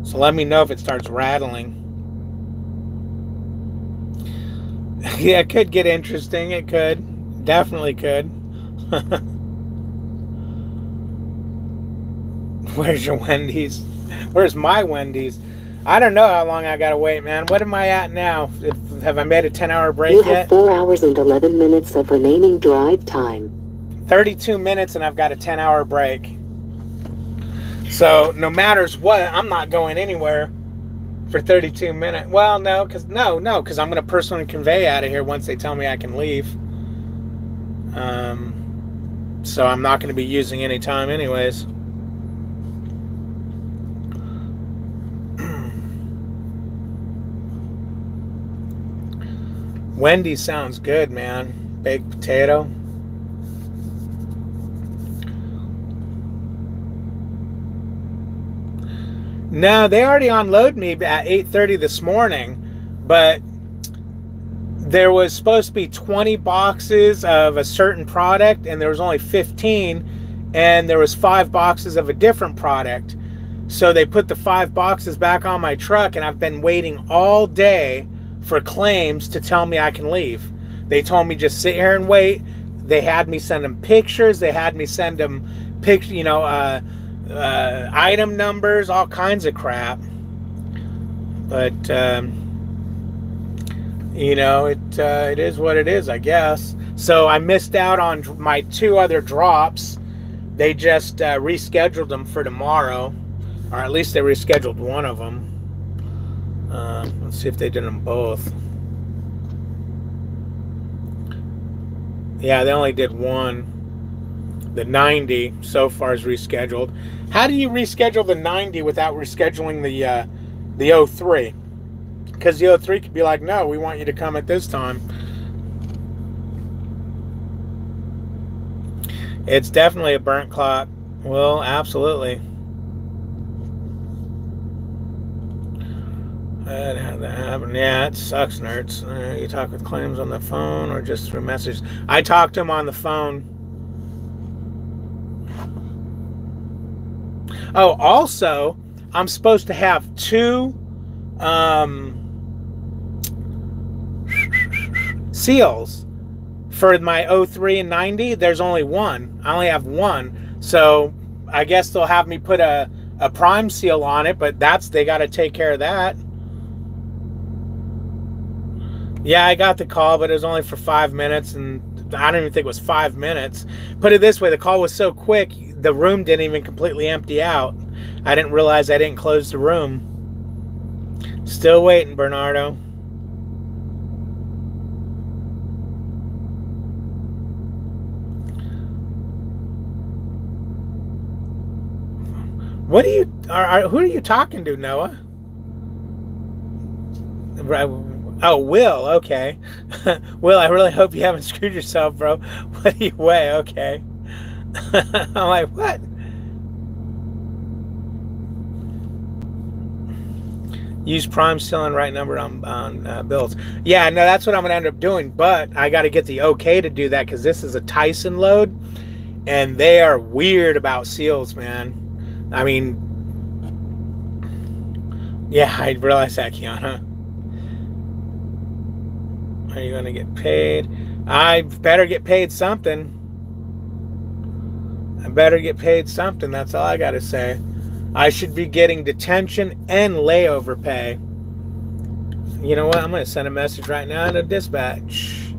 So let me know if it starts rattling. Yeah, it could get interesting. It could. Definitely could. Where's your Wendy's? Where's my Wendy's? I don't know how long I gotta wait, man. What am I at now? Have I made a 10-hour break yet? You have 4 hours and 11 minutes of remaining drive time. 32 minutes and I've got a 10-hour break. So no matters what, I'm not going anywhere for 32 minutes. Well, no, because I'm going to personally convey out of here once they tell me I can leave. So I'm not going to be using any time anyways. Wendy's sounds good, man. Baked potato. No, they already unloaded me at 8:30 this morning, but there was supposed to be 20 boxes of a certain product, and there was only 15, and there was 5 boxes of a different product. So they put the 5 boxes back on my truck, and I've been waiting all day for claims to tell me I can leave. They told me just sit here and wait. They had me send them pictures. They had me send them item numbers, all kinds of crap. But it is what it is, I guess. So I missed out on my 2 other drops. They just rescheduled them for tomorrow, or at least they rescheduled one of them. Let's see if they did them both. Yeah, they only did one. The 90 so far is rescheduled. How do you reschedule the 90 without rescheduling the 03? Because the 03 could be like, no, we want you to come at this time. It's definitely a burnt clock. Well, absolutely. How'd that happen? Yeah, it sucks, nerds. You talk with claims on the phone or just through message? I talked to him on the phone. Oh, also, I'm supposed to have 2 seals for my 03 and 90. There's only 1. I only have 1. So I guess they'll have me put a prime seal on it, but they got to take care of that. Yeah, I got the call, but it was only for 5 minutes, and I don't even think it was 5 minutes. Put it this way, the call was so quick, the room didn't even completely empty out. I didn't realize I didn't close the room. Still waiting, Bernardo. What are you? Who are you talking to, Noah? Oh, Will. Okay. Will, I really hope you haven't screwed yourself, bro. What do you weigh? Okay. I'm like, what? Use Prime still on right number on bills. Yeah, no, that's what I'm gonna end up doing. But I got to get the okay to do that because this is a Tyson load, and they are weird about seals, man. I mean, yeah, I realize that, Kiana. Are you gonna get paid? I better get paid something. I better get paid something. That's all I gotta say. I should be getting detention and layover pay. You know what? I'm going to send a message right now to dispatch.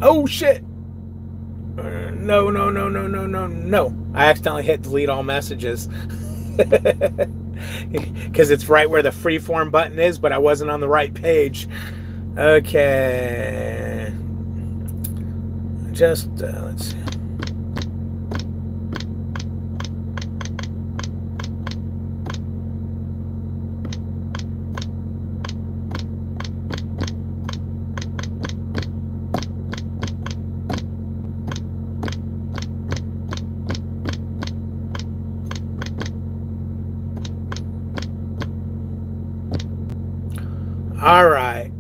Oh, shit. No, no, no, no, no, no, no. I accidentally hit delete all messages. Because it's right where the freeform button is, but I wasn't on the right page. Okay. Just, let's see. All right.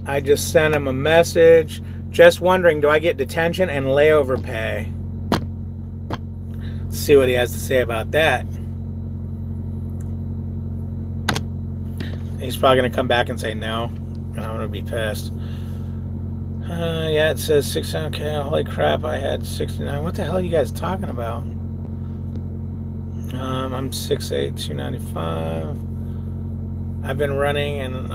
I just sent him a message. Just wondering, do I get detention and layover pay? Let's see what he has to say about that. He's probably going to come back and say no. And I'm going to be pissed. Yeah, it says 6. Okay, holy crap, I had 69. What the hell are you guys talking about? I'm 6'8", 295. I've been running and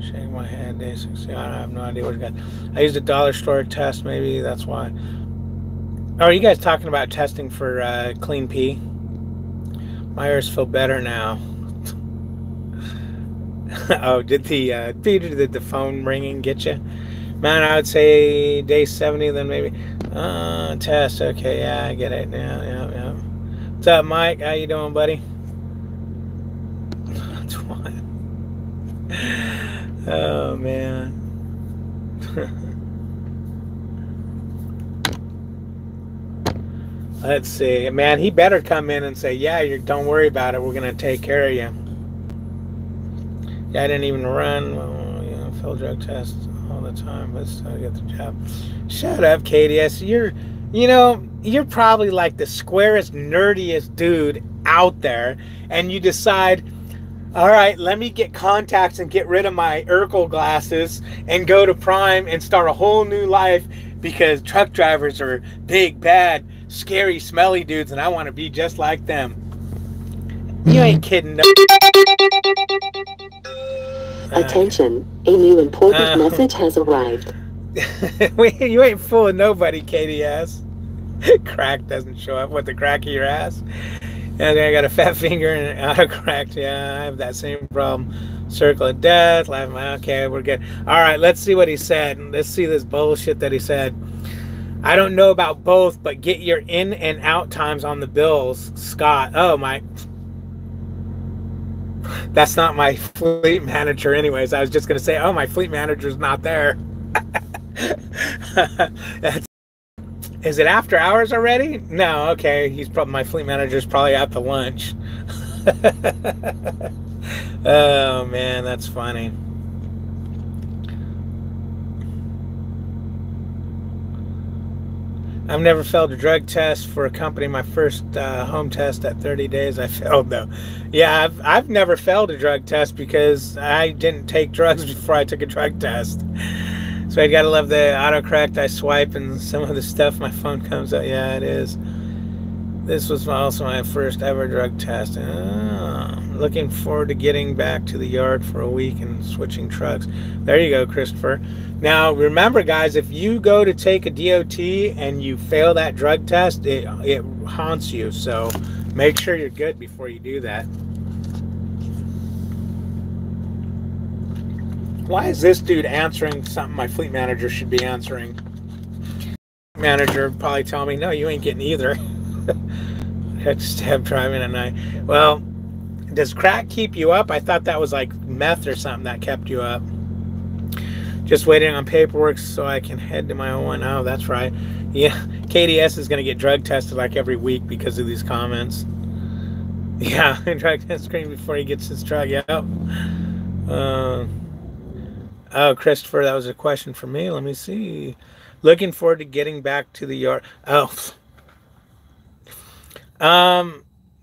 shaking my head, day 60. I have no idea what you got. I used a dollar store test, maybe that's why. Oh, are you guys talking about testing for clean pee? My ears feel better now. Oh, did the phone ringing get you? Man, I would say day 70, then maybe test. Okay, yeah, I get it now. Yeah. What's up, Mike? How you doing, buddy? Oh man. Let's see, man. He better come in and say, "Yeah, don't worry about it. We're gonna take care of you." Yeah, I didn't even run. Well, fail drug tests all the time, but still get the job. Shut up, KDS. You're probably like the squarest, nerdiest dude out there, and you decide, all right, let me get contacts and get rid of my Urkel glasses and go to Prime and start a whole new life because truck drivers are big, bad, scary, smelly dudes, and I want to be just like them. You ain't kidding. No. Attention, a new important message has arrived. You ain't fooling nobody, KDS. Crack doesn't show up with the crack of your ass. And I got a fat finger and auto cracked. Yeah, I have that same problem. Circle of death. Okay, we're good. All right, let's see what he said. Let's see this bullshit that he said. I don't know about both, but get your in and out times on the bills, Scott. Oh, my. That's not my fleet manager anyways. I was just going to say, oh, my fleet manager's not there. Is it after hours already? No, okay. My fleet manager's probably out to lunch. Oh man, that's funny. I've never failed a drug test for a company. My first home test at 30 days, I failed though. Yeah, I've never failed a drug test because I didn't take drugs before I took a drug test. So I gotta love the autocorrect. I swipe and some of the stuff my phone comes up. Yeah, it is. This was also my first ever drug test. Looking forward to getting back to the yard for a week and switching trucks. There you go, Christopher. Now remember, guys, if you go to take a DOT and you fail that drug test, it haunts you. So make sure you're good before you do that. Why is this dude answering something my fleet manager should be answering? manager would probably tell me, no, you ain't getting either. I just have driving at night. Well, does crack keep you up? I thought that was like meth or something that kept you up. Just waiting on paperwork so I can head to my own. Oh, that's right. Yeah, KDS is going to get drug tested like every week because of these comments. Yeah, drug test screen before he gets his drug. Yep. Oh, Christopher, that was a question for me. Let me see. Looking forward to getting back to the yard. Oh.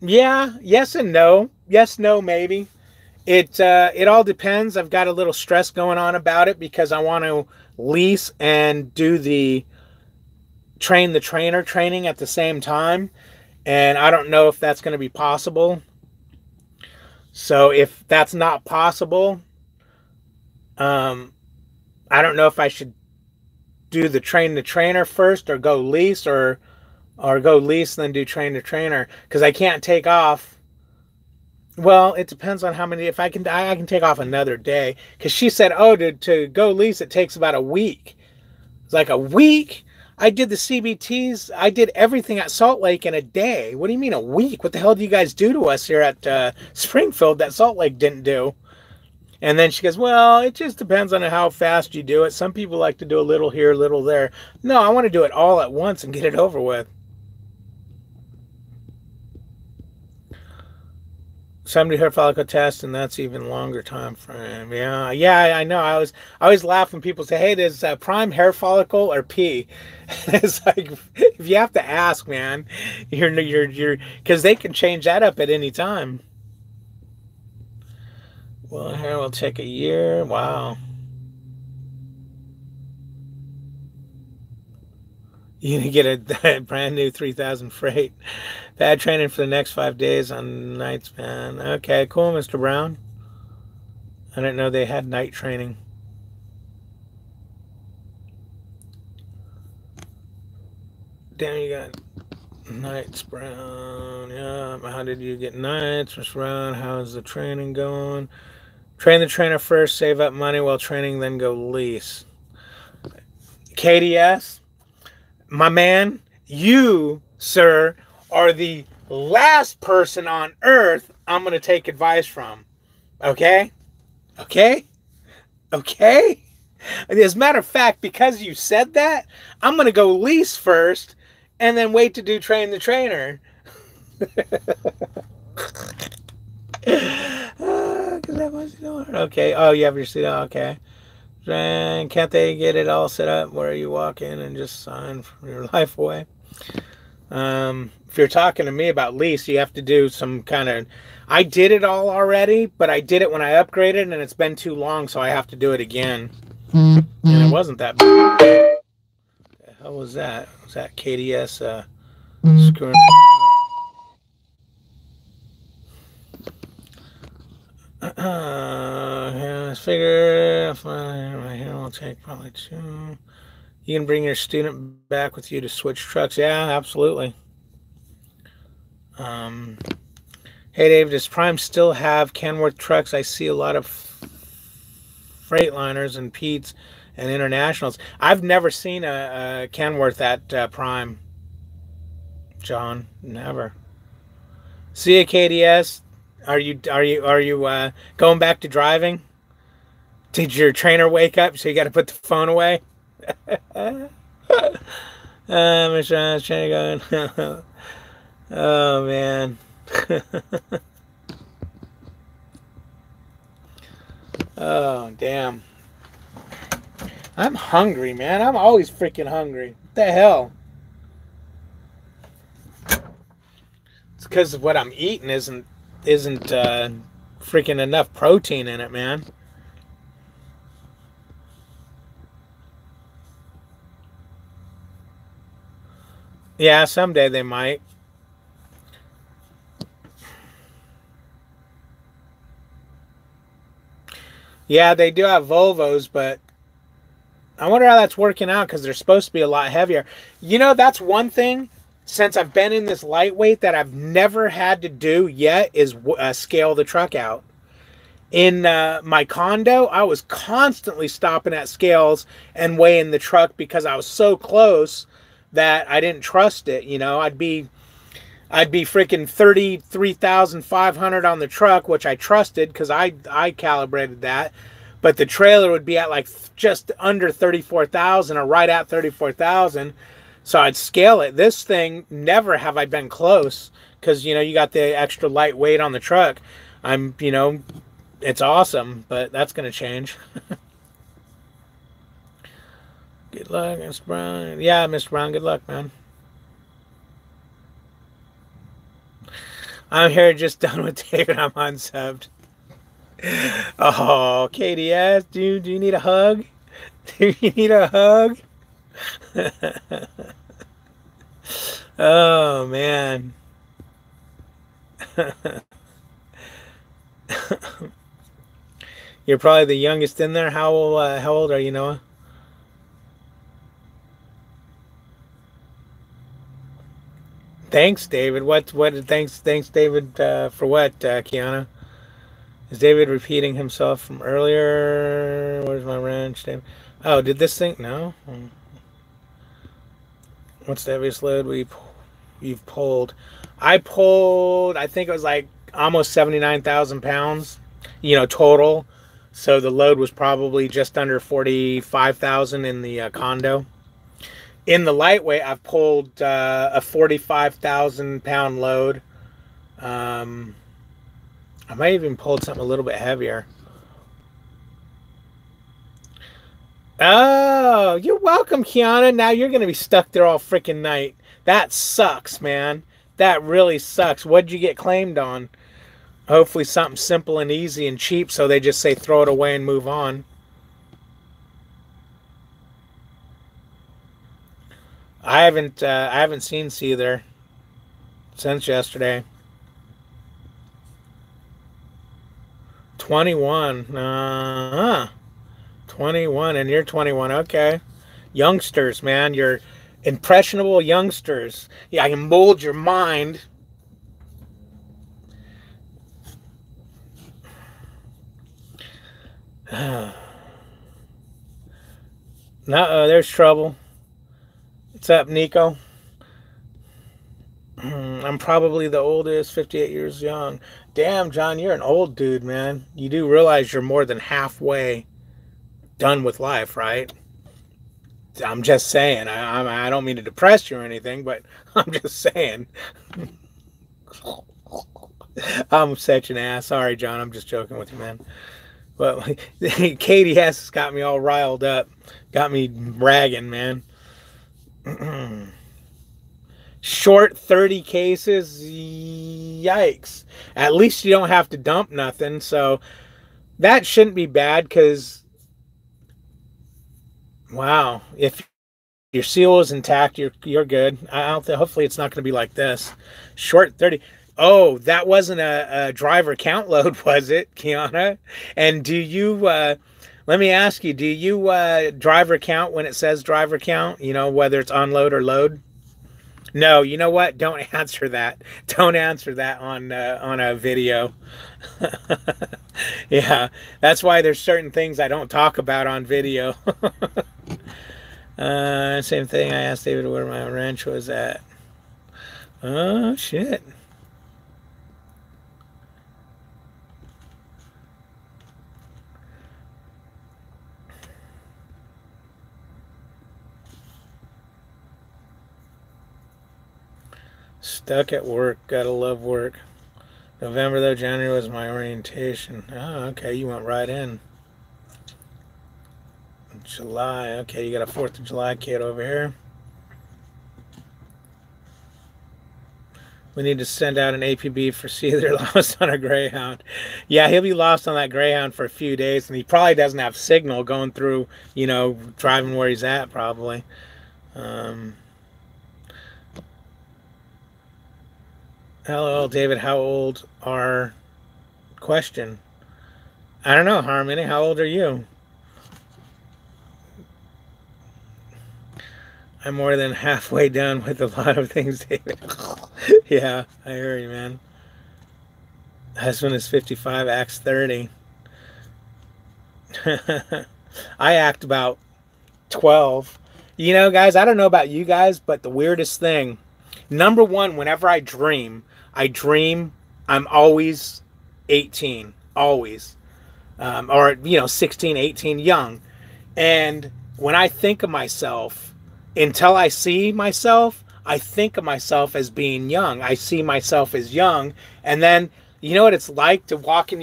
Yeah, yes and no. Yes, no, maybe. It all depends. I've got a little stress going on about it because I want to lease and do the train the trainer training at the same time. And I don't know if that's going to be possible. So if that's not possible, I don't know if I should do the train the trainer first or go lease or go lease and then do train the trainer, because I can't take off. Well, it depends on how many. If I can take off another day, because she said, oh, to go lease it takes about a week. It's like a week. I did the CBTs. I did everything at Salt Lake in a day. What do you mean a week? What the hell do you guys do to us here at Springfield that Salt Lake didn't do? And then she goes, well, it just depends on how fast you do it. Some people like to do a little here, a little there. No, I want to do it all at once and get it over with. 70 hair follicle test, and that's even longer time frame. Yeah, I know. I always laugh when people say, "Hey, does prime hair follicle or P?" It's like, if you have to ask, man, you're because they can change that up at any time. Well, hair will take a year. Wow. You can get a brand new 3000 freight. Bad training for the next 5 days on nights, man. Okay, cool, Mr. Brown. I didn't know they had night training. Damn, you got nights, Brown. Yeah, how did you get nights, Mr. Brown? How's the training going? Train the trainer first, save up money while training, then go lease. KDS? My man, you, sir, are the last person on earth I'm going to take advice from. Okay? Okay? Okay? As a matter of fact, because you said that, I'm going to go lease first and then wait to do train the trainer. Okay. Oh, you have your seat. Okay. Can't they get it all set up where you walk in and just sign from your life away? If you're talking to me about lease, you have to do some kind of... I did it all already, but I did it when I upgraded, and it's been too long, so I have to do it again. And it wasn't that bad. What the hell was that? Was that KDS screwing? I figure my hair will take probably 2. You can bring your student back with you to switch trucks. Yeah, absolutely. Hey, Dave, does Prime still have Kenworth trucks? I see a lot of Freightliners and Pete's and Internationals. I've never seen a Kenworth at Prime, John. Never. See you, KDS. Are you going back to driving? Did your trainer wake up so you got to put the phone away? Mr. trying to go. Oh man. Oh damn. I'm hungry, man. I'm always freaking hungry. What the hell? It's because what I'm eating isn't freaking enough protein in it, man. Yeah, someday they might. Yeah, they do have Volvos, but I wonder how that's working out because they're supposed to be a lot heavier. You know, that's one thing since I've been in this lightweight that I've never had to do yet is scale the truck out. In my condo, I was constantly stopping at scales and weighing the truck because I was so close. that I didn't trust it. You know, I'd be freaking 33,500 on the truck, which I trusted because I calibrated that. But the trailer would be at like just under 34,000 or right at 34,000. So I'd scale it. This thing, never have I been close because, you know, you got the extra lightweight on the truck. You know, it's awesome, but that's going to change. Good luck, Mr. Brown. Yeah, Mr. Brown, good luck, man. I'm here just done with David. I'm unsubbed. Oh, KDS, do you need a hug? Do you need a hug? Oh, man. You're probably the youngest in there. How old are you, Noah? Thanks, David. Thanks, David, for what, Kiana? Is David repeating himself from earlier? Where's my wrench, David? Oh, did this thing? No. What's the heaviest load you've pulled? I pulled, I think it was like almost 79,000 pounds, you know, total. So the load was probably just under 45,000 in the condo. In the lightweight, I've pulled a 45,000 pound load. I might even pulled something a little bit heavier. Oh, you're welcome, Kiana. Now you're going to be stuck there all freaking night. That sucks, man. That really sucks. What'd you get claimed on? Hopefully something simple and easy and cheap so they just say throw it away and move on. I haven't seen Seether since yesterday. 21. 21, and you're 21. Okay. Youngsters, man. You're impressionable youngsters. Yeah, I can mold your mind. Uh-oh, there's trouble. What's up, Nico? I'm probably the oldest, 58 years young. Damn, John, you're an old dude, man. You do realize you're more than halfway done with life, right? I'm just saying. I don't mean to depress you or anything, but I'm just saying. I'm such an ass. Sorry, John. I'm just joking with you, man. But Katie has got me all riled up. Got me bragging, man. Short 30 cases. Yikes. At least you don't have to dump nothing. So that shouldn't be bad because, wow, if your seal is intact, you're good. I don't think, hopefully it's not going to be like this. Short 30. Oh, that wasn't a driver count load, was it, Kiana? And do you, let me ask you, do you driver count when it says driver count? You know, whether it's unload or load? No, you know what? Don't answer that. Don't answer that on a video. Yeah, that's why there's certain things I don't talk about on video. Same thing. I asked David where my wrench was at. Oh, shit. Stuck at work. Gotta love work. November, though, January was my orientation. Oh, okay. You went right in. July. Okay, you got a 4th of July kid over here. We need to send out an APB for Seether lost on a Greyhound. Yeah, he'll be lost on that Greyhound for a few days, and he probably doesn't have signal going through, you know, driving where he's at, probably. Hello, David. How old are... Question. I don't know, Harmony. How old are you? I'm more than halfway done with a lot of things, David. Yeah, I hear you, man. Husband is 55, acts 30. I act about 12. You know, guys, I don't know about you guys, but the weirdest thing, number one, whenever I dream I'm always 18, always. Or, 16, 18, young. And when I think of myself, until I see myself, I think of myself as being young. I see myself as young. And then, you know what it's like to walk in,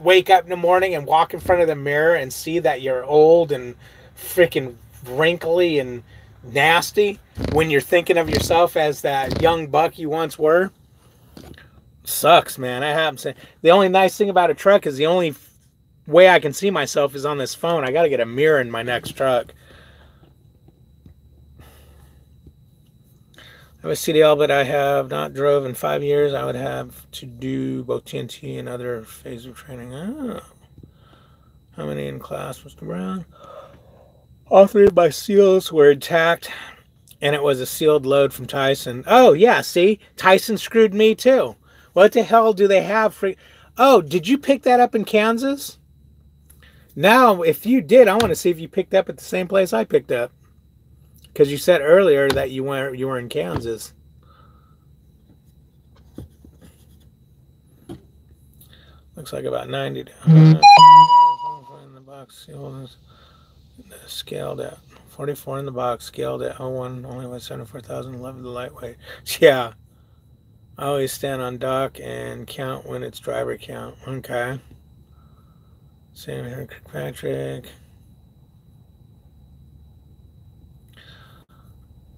wake up in the morning and walk in front of the mirror and see that you're old and freaking wrinkly and nasty when you're thinking of yourself as that young buck you once were. Sucks, man. That happens. The only nice thing about a truck is the only way I can see myself is on this phone. I got to get a mirror in my next truck. I have a CDL, but I have not drove in 5 years. I would have to do both TNT and other phases of training. Oh. How many in class, Mr. Brown? All three of my seals were intact, and it was a sealed load from Tyson. Oh, yeah, see? Tyson screwed me, too. What the hell do they have for... Oh, did you pick that up in Kansas? Now, if you did, I want to see if you picked up at the same place I picked up. Because you said earlier that you were in Kansas. Looks like about 90 down. In the box, scaled at 44 in the box, scaled at 01, only with 74,000, 11 the lightweight. Yeah. I always stand on dock and count when it's driver count. Okay. Same here, Kirkpatrick.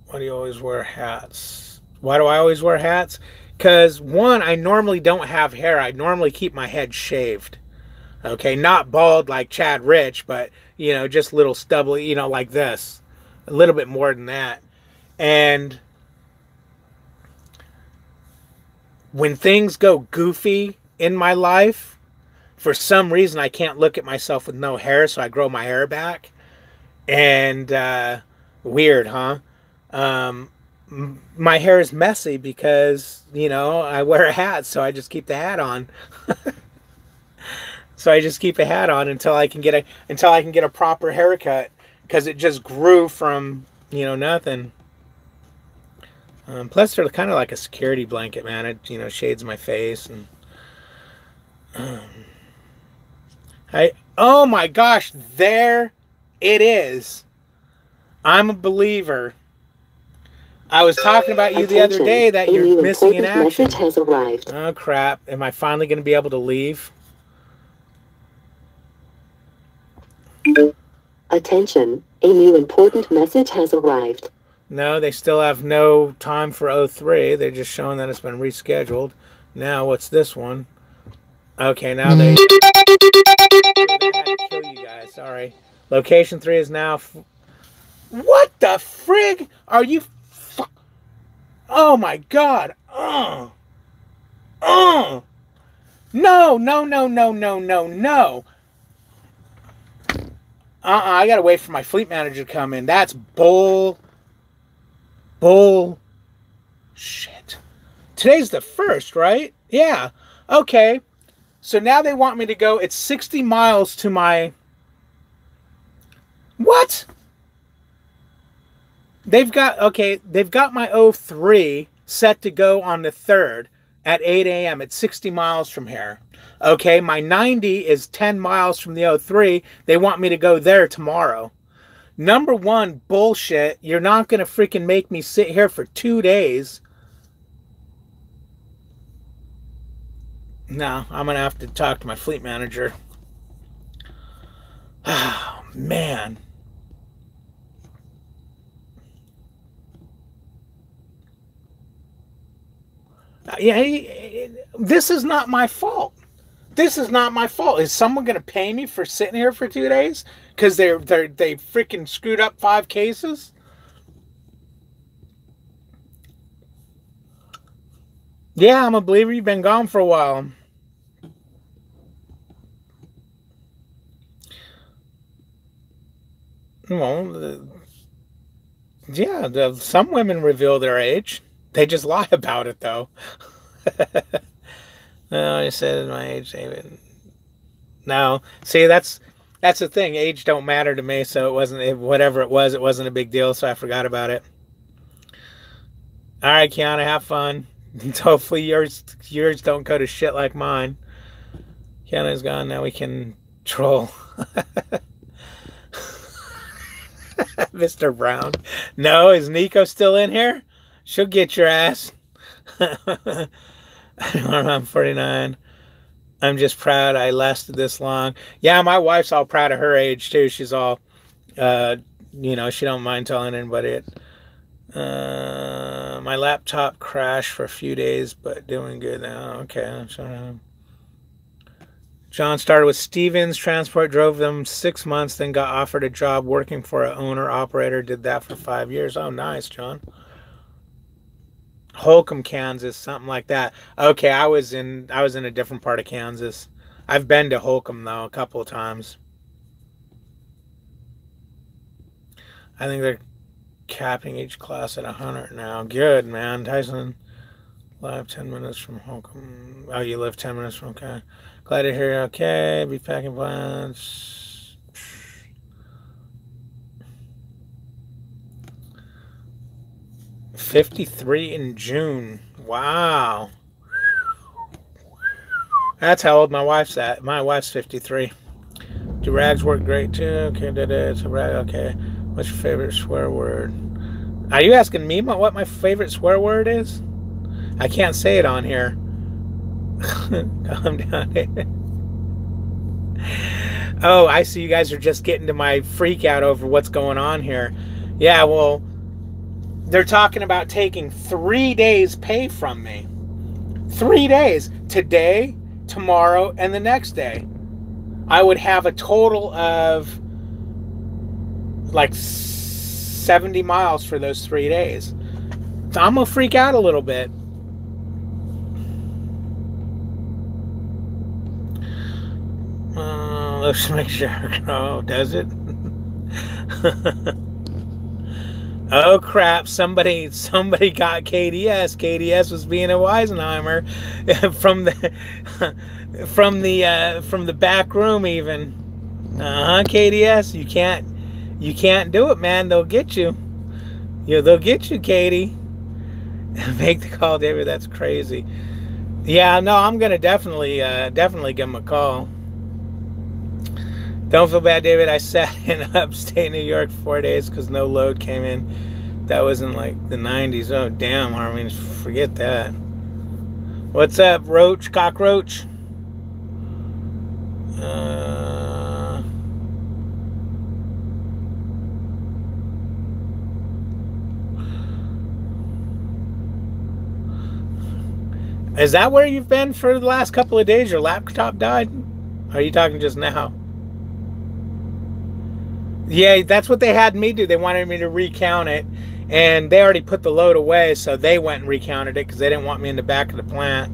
Why do you always wear hats? Why do I always wear hats? Because, one, I normally don't have hair. I normally keep my head shaved. Okay, not bald like Chad Rich, but, just little stubbly, like this. A little bit more than that. And when things go goofy in my life, for some reason I can't look at myself with no hair, so I grow my hair back. And, weird, huh? My hair is messy because, I wear a hat, so I just keep the hat on. So I just keep a hat on until I can get a proper haircut, because it just grew from, nothing. Plus, they're kind of like a security blanket, man. It, shades my face. And oh my gosh, there it is. I'm a believer. I was talking about you the other day that you're missing in action. Message has arrived. Oh crap! Am I finally going to be able to leave? Attention, a new important message has arrived. No, they still have no time for 03. They're just showing that it's been rescheduled. Now, what's this one? Okay, now they had to kill you guys. Sorry. Location 3 is now... What the frig? Are you... Oh my god. No, no, no, no, no, no, no. I gotta wait for my fleet manager to come in. That's bull shit. Today's the 1st, right? Yeah. Okay. So now they want me to go. It's 60 miles to my... What? They've got my 03 set to go on the 3rd at 8 a.m. It's 60 miles from here. Okay, my 90 is 10 miles from the 03. They want me to go there tomorrow. Number one, bullshit. You're not going to freaking make me sit here for 2 days. No, I'm going to have to talk to my fleet manager. Oh, man. Yeah, this is not my fault. This is not my fault. Is someone going to pay me for sitting here for 2 days? Because they freaking screwed up 5 cases? Yeah, I'm a believer. You've been gone for a while. Well, yeah, some women reveal their age. They just lie about it, though. No, I said my age, David. No, see, that's That's the thing. Age don't matter to me, so it wasn't whatever it wasn't a big deal. So I forgot about it. All right, Kiana, have fun. Hopefully yours don't go to shit like mine. Kiana's gone. Now we can troll. Mr. Brown. No, is Nico still in here? She'll get your ass. I'm 49. I'm just proud I lasted this long. Yeah, my wife's all proud of her age too. She's all, you know, she don't mind telling anybody it. My laptop crashed for a few days, but doing good now. Okay. John started with Stevens Transport, drove them 6 months, then got offered a job working for an owner-operator, did that for 5 years. Oh, nice, John. Holcomb, Kansas, something like that. Okay, I was in a different part of Kansas. I've been to Holcomb, though, a couple of times. I think they're capping each class at 100 now. Good, man. Tyson, live 10 minutes from Holcomb. Oh, you live 10 minutes from, okay. Glad to hear you okay. Be packing plans. 53 in June. Wow. That's how old my wife's at. My wife's 53. Do rags work great too? Okay, it's a rag. Okay. What's your favorite swear word? Are you asking me what my favorite swear word is? I can't say it on here. Calm down. Oh, I see you guys are just getting to my freak out over what's going on here. Yeah, well, they're talking about taking 3 days pay from me. 3 days. Today, tomorrow, and the next day. I would have a total of like 70 miles for those 3 days. So I'm going to freak out a little bit. Let's make sure. Oh, does it? Oh crap! Somebody got KDS. KDS was being a Weisenheimer from the back room even. KDS, you can't do it, man. They'll get you. They'll get you, Katie. Make the call, David. That's crazy. Yeah, no, I'm gonna definitely give him a call. Don't feel bad, David. I sat in upstate New York 4 days because no load came in. That was in like the 90s. Oh, damn, Harmony. Forget that. What's up, Roach? Cockroach? Is that where you've been for the last couple of days? Your laptop died? Or are you talking just now? Yeah, that's what they had me do. They wanted me to recount it, and they already put the load away, so they went and recounted it because they didn't want me in the back of the plant.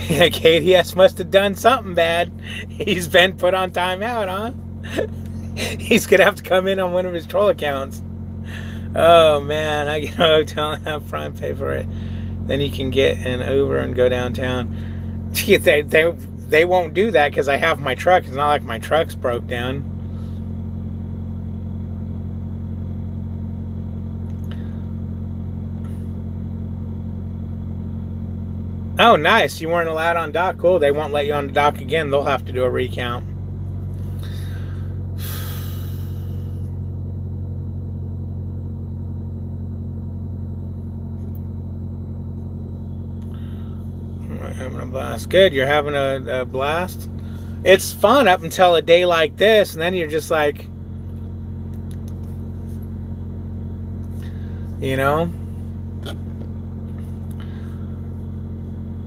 Yeah, KDS must have done something bad. He's been put on timeout, huh? He's going to have to come in on one of his troll accounts. Oh, man, I get a hotel and have Prime pay for it. Then you can get an Uber and go downtown. They won't do that because I have my truck. It's not like my truck's broke down. Oh, nice. You weren't allowed on dock. Cool. They won't let you on the dock again. They'll have to do a recount. Having a blast. Good, you're having a blast. It's fun up until a day like this, and then you're just like, you know.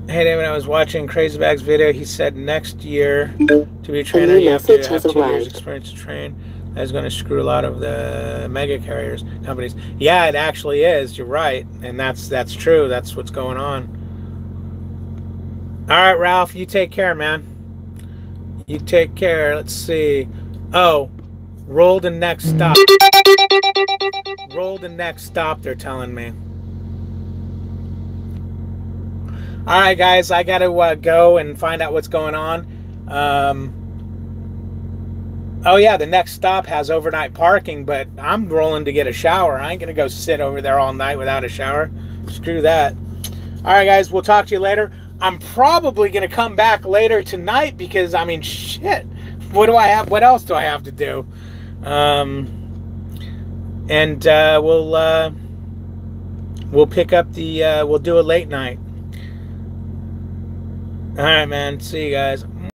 Hey David, I was watching Crazy Bag's video. He said next year to be a trainer you have to have 2 years experience to train. That's going to screw a lot of the mega carriers companies. Yeah, it actually is. You're right, and that's true. That's what's going on. All right, Ralph, you take care, man. You take care. Let's see. Oh, roll the next stop. Roll the next stop, they're telling me. All right, guys, I got to go and find out what's going on. Oh, yeah, the next stop has overnight parking, but I'm rolling to get a shower. I ain't going to go sit over there all night without a shower. Screw that. All right, guys, we'll talk to you later. I'm probably going to come back later tonight because, I mean, shit. What do I have? What else do I have to do? And we'll pick up the, we'll do a late night. All right, man. See you guys.